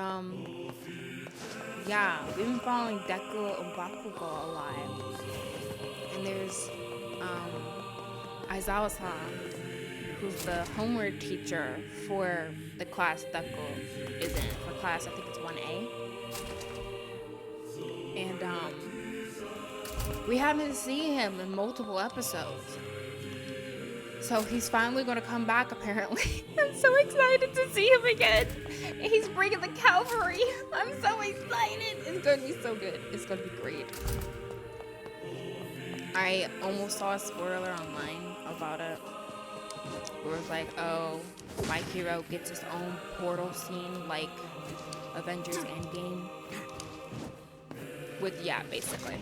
yeah, we've been following Deku and Bakugo a lot. And there's Aizawa-san, who's the homework teacher for the class Deku is in. For class, I think it's 1A. And we haven't seen him in multiple episodes. So he's finally gonna come back, apparently. I'm so excited to see him again. And he's bringing the cavalry. I'm so excited. It's gonna be so good. It's gonna be great. I almost saw a spoiler online about it. Where it's like, oh, My Hero gets his own portal scene like Avengers Endgame. Basically.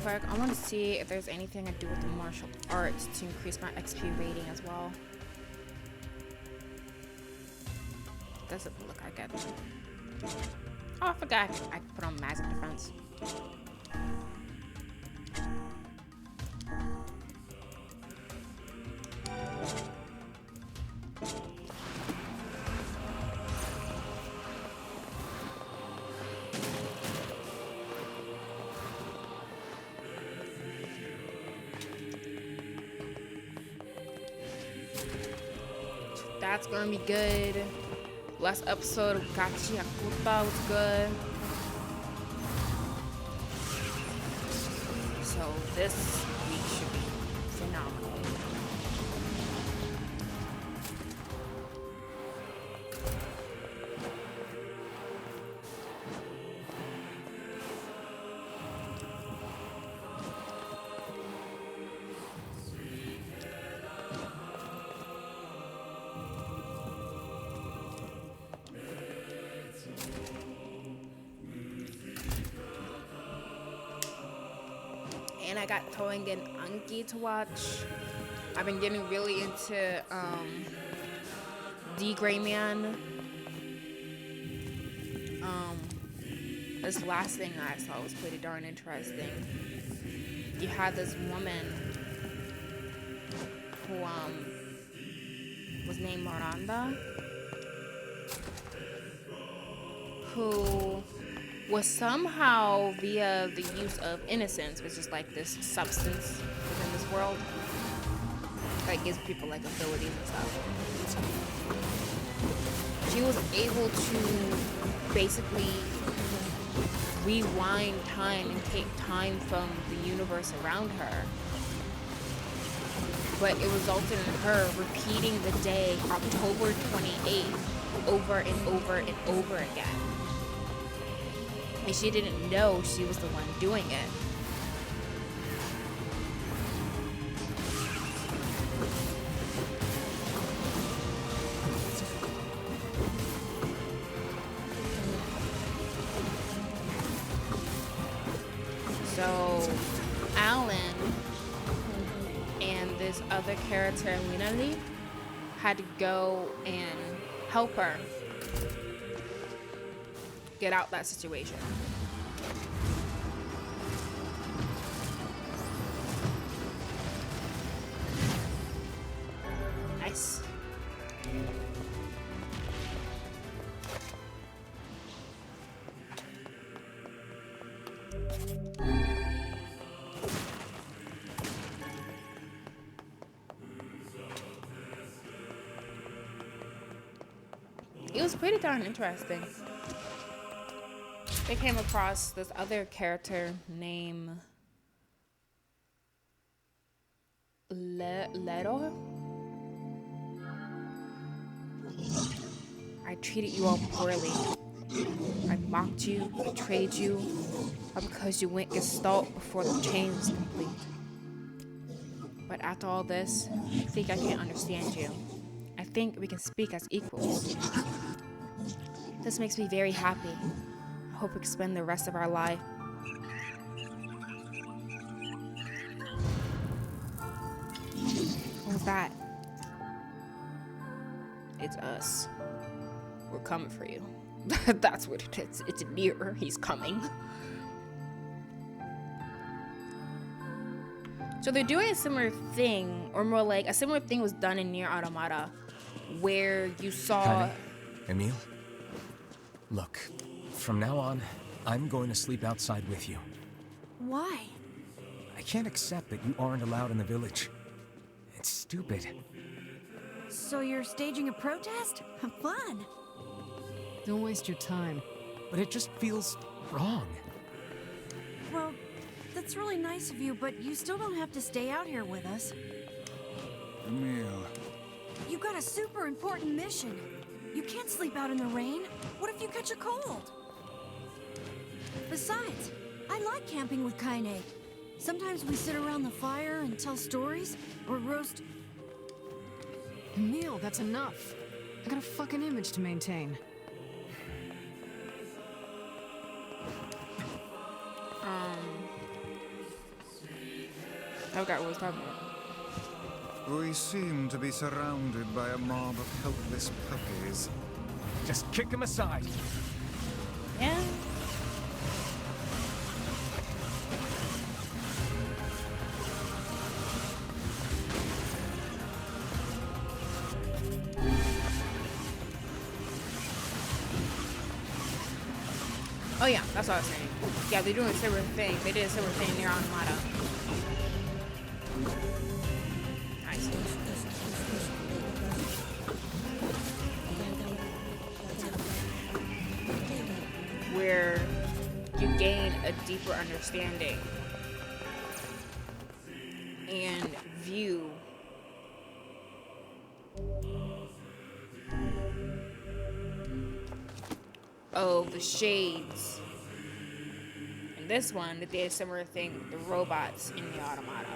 Quick, I want to see if there's anything I do with the martial arts to increase my XP rating as well. Doesn't look like it. Oh, I forgot I could put on magic defense. That's gonna be good. Last episode of Gachi Akuta was good. So this week should be phenomenal. And I got Toing and Anki to watch. I've been getting really into D Gray Man. This last thing I saw was pretty darn interesting. You had this woman who was named Miranda, who was somehow via the use of innocence, which is like this substance within this world that gives people like abilities and stuff. she was able to basically rewind time and take time from the universe around her. But it resulted in her repeating the day October 28th over and over and over again. And she didn't know she was the one doing it. So Alan and this other character, Minali, had to go and help her get out that situation. Nice. It was pretty darn interesting. They came across this other character named Leto. I treated you all poorly. I mocked you, betrayed you, all because you went gestalt before the change was complete. But after all this, I think I can understand you. I think we can speak as equals. This makes me very happy. I hope we can spend the rest of our life. What was that? It's us. We're coming for you. That's what it is. It's Nier. He's coming. So they're doing a similar thing, or more like a similar thing was done in Nier Automata, where you saw... Honey, Emile? Look, from now on, I'm going to sleep outside with you. Why? I can't accept that you aren't allowed in the village. It's stupid. So you're staging a protest? Fun. Don't waste your time. But it just feels wrong. Well, that's really nice of you, but you still don't have to stay out here with us. Emile. You got a super important mission. You can't sleep out in the rain. What if you catch a cold? Besides, I like camping with Kaine. Sometimes we sit around the fire and tell stories, or roast... Emile, that's enough. I got a fucking image to maintain. I forgot what I was talking about. We seem to be surrounded by a mob of helpless puppies. Just kick him aside. Yeah. Oh yeah, that's what I was saying. Yeah, they're doing a similar thing. They did a similar thing near Automata. Nice. Where you gain a deeper understanding and view of the shades. And this one, they did a similar thing with the robots in the Automata.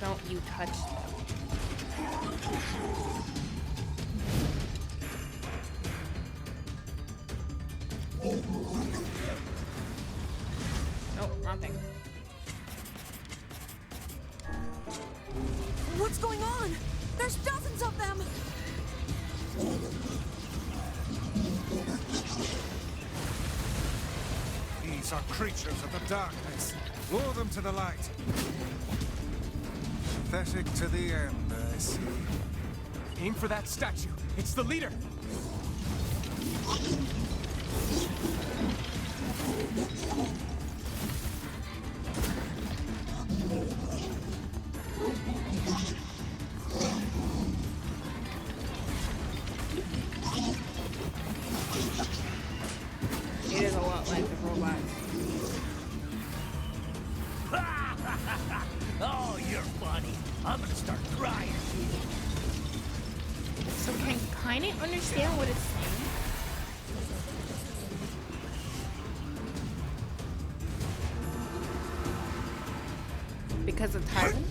Don't you touch them. Nope, wrong thing. What's going on? There's dozens of them! These These are creatures of the darkness. Lure them to the light. Pathetic to the end, I see. Aim for that statue. It's the leader. It is a lot like the robot. Oh, you're funny. I'm gonna start crying. So can Kaine understand what it's saying? Because of Tyron?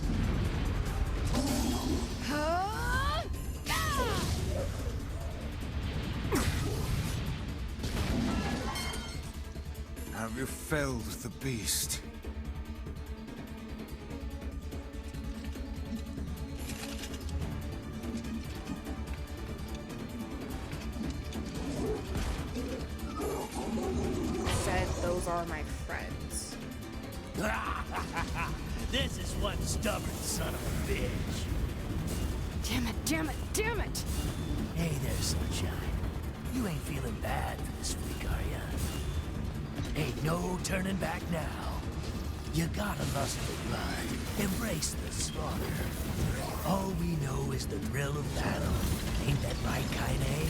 Have you felled the beast? Said those are my friends. This is one stubborn son of a bitch. Damn it, damn it, damn it! Hey there, Sunshine. You ain't feeling bad for this week, are ya? Ain't no turning back now. You got a lust for blood. Embrace the slaughter. All we know is the thrill of battle. Ain't that right, Kaine?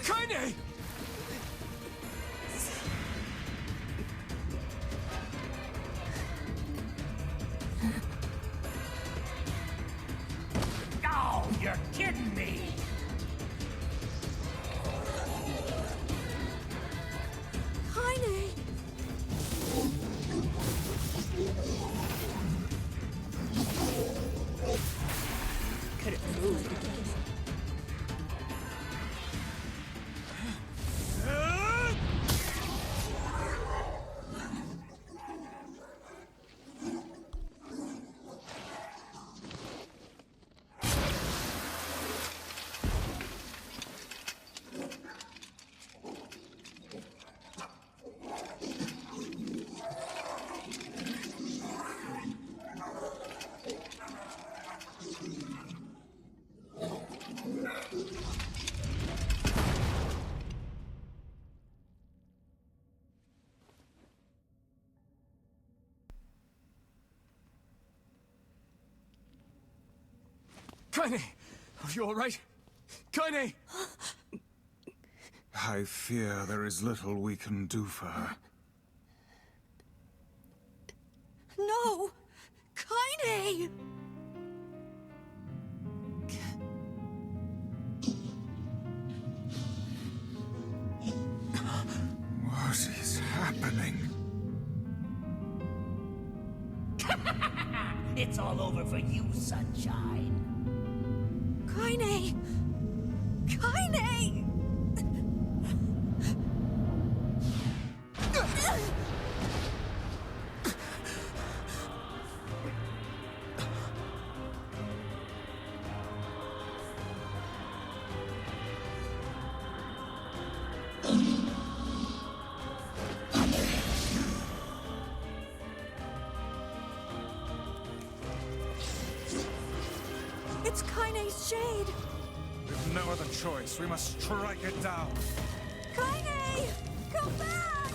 Kaine! Oh, you're kidding me! Kaine! Could it move? Kaine! Are you alright? Kaine! I fear there is little we can do for her. No! Kaine! What is happening? It's all over for you, Sunshine. Kaine! Kaine! It's Kaine's shade! With no other choice, we must strike it down. Kaine! Come back!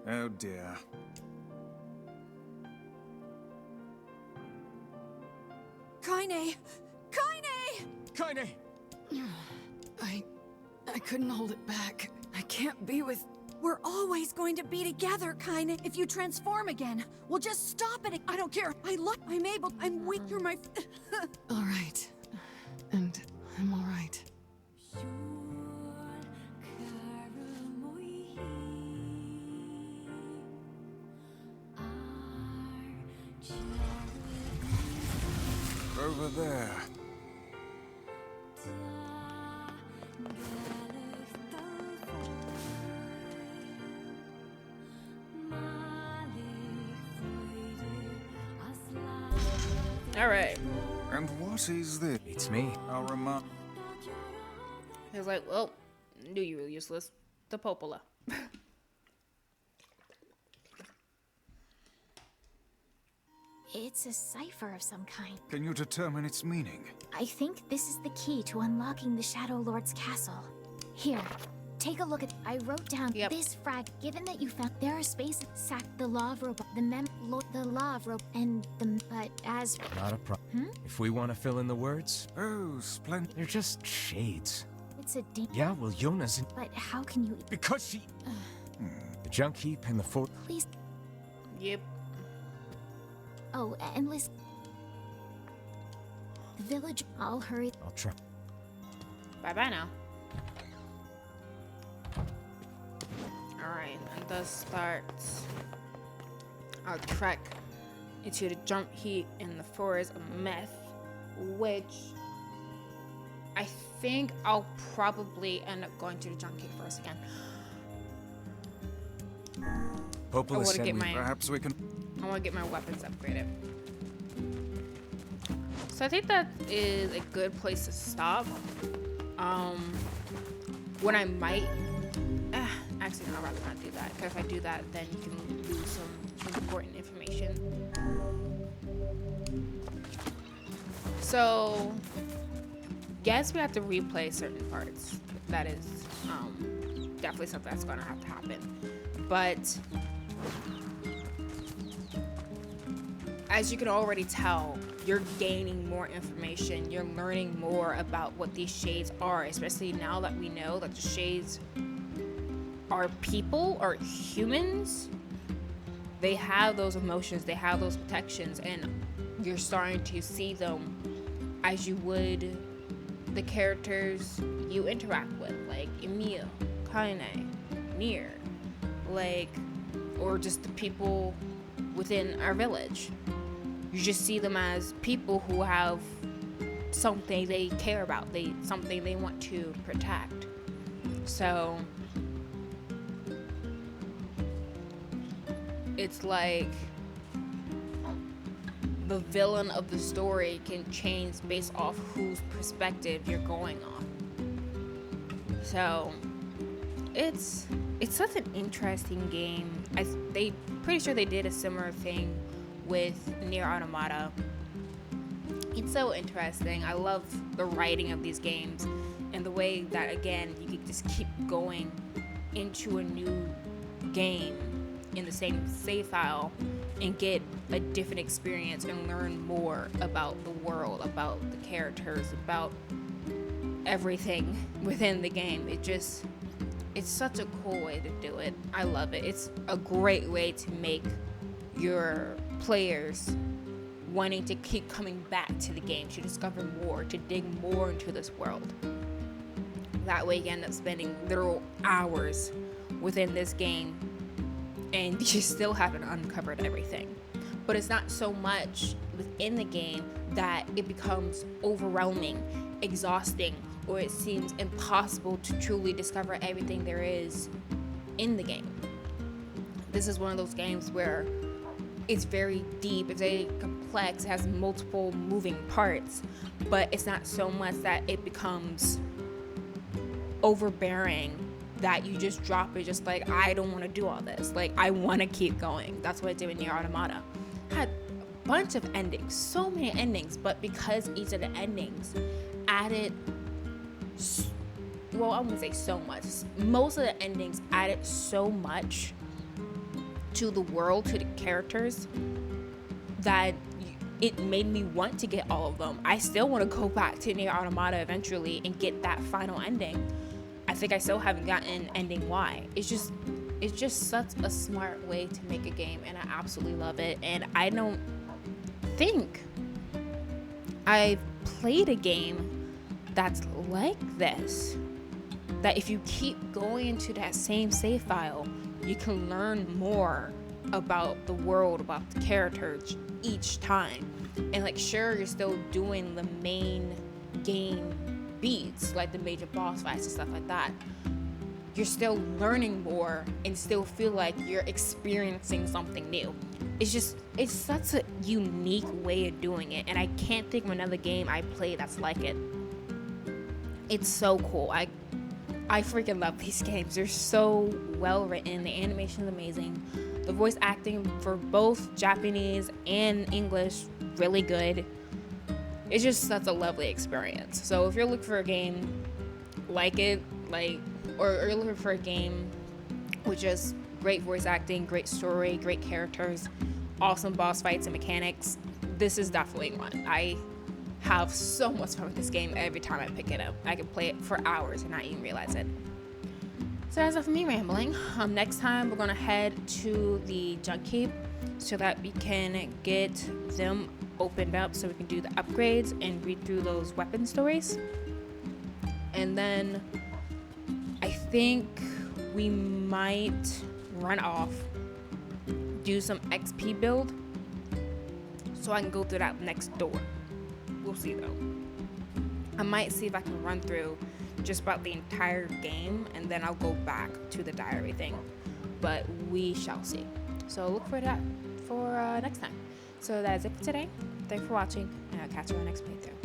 Oh dear. Kaine! Kaine! Kaine! I couldn't hold it back. I can't be with... We're always going to be together, Kaine. If you transform again, we'll just stop it. I don't care. I'm able. I'm weak. You're my... All right. And I'm all right. Over there. All right. And what is this? It's me. I'll remind. He's like, well, knew you were useless. The Popola. It's a cipher of some kind. Can you determine its meaning? I think this is the key to unlocking the Shadow Lord's castle. Here, take a look at. I wrote down this frag. Given that you found there are spaces, sack the law of robot, the law of robot, and the. But as Not a problem. If we want to fill in the words, Oh, splendid. they're just shades. it's a ding. Yeah, well, Yona's But how can you? because she. The junk heap and the fort. Please. Yep. Oh, and listen. The village. I'll hurry. I'll try. Bye-bye now. Alright, and thus starts our trek into the jump heap in the forest of meth, which I think I'll probably end up going to the jump heap first again. Popola wanna sent get me. my- Perhaps we can. I want to get my weapons upgraded. So I think that is a good place to stop. What I might... actually, no, I'd rather not do that. Because if I do that, then you can lose some important information. So, yes, we have to replay certain parts. That is definitely something that's going to have to happen. But... as you can already tell, you're gaining more information. You're learning more about what these shades are, especially now that we know that the shades are people, are humans. They have those emotions, they have those protections, and you're starting to see them as you would the characters you interact with, like Emil, Kaine, Nier, like, or just the people within our village. You just see them as people who have something they care about, something they want to protect. So it's like the villain of the story can change based off whose perspective you're going on. So it's such an interesting game. They pretty sure they did a similar thing with Nier Automata. It's so interesting. I love the writing of these games and the way that, again, you can just keep going into a new game in the same save file and get a different experience and learn more about the world, about the characters, about everything within the game. It's such a cool way to do it. I love it. It's a great way to make your players wanting to keep coming back to the game, to discover more, to dig more into this world. That way you end up spending literal hours within this game and you still haven't uncovered everything. But it's not so much within the game that it becomes overwhelming, exhausting, or it seems impossible to truly discover everything there is in the game. This is one of those games where it's very deep, it's very complex, it has multiple moving parts, but it's not so much that it becomes overbearing that you just drop it, just like, I don't want to do all this. Like, I want to keep going. That's what I did with Nier Automata. Had a bunch of endings, so many endings, but because each of the endings added, well, I wouldn't say so much. Most of the endings added so much to the world, to the characters, that it made me want to get all of them. I still want to go back to Nier Automata eventually and get that final ending. I think I still haven't gotten ending Y. It's just such a smart way to make a game, and I absolutely love it. And I don't think I've played a game that's like this. That if you keep going into that same save file, you can learn more about the world, about the characters each time. And like, sure, you're still doing the main game beats, like the major boss fights and stuff like that. You're still learning more and still feel like you're experiencing something new. it's such a unique way of doing it, and I can't think of another game I play that's like it. It's so cool. I freaking love these games. They're so well written. The animation is amazing. The voice acting for both Japanese and English, really good. It's just such a lovely experience. So if you're looking for a game like it, or you're looking for a game with just great voice acting, great story, great characters, awesome boss fights and mechanics, this is definitely one. I have so much fun with this game every time I pick it up. I can play it for hours and not even realize it. So that's enough of me rambling. Next time we're gonna head to the junk heap so that we can get them opened up so we can do the upgrades and read through those weapon stories. And then I think we might run off, do some XP build so I can go through that next door. We'll see though. I might see if I can run through just about the entire game and then I'll go back to the diary thing, but we shall see. So look for that for next time. So that is it for today. Thanks for watching, and I'll catch you on the next playthrough.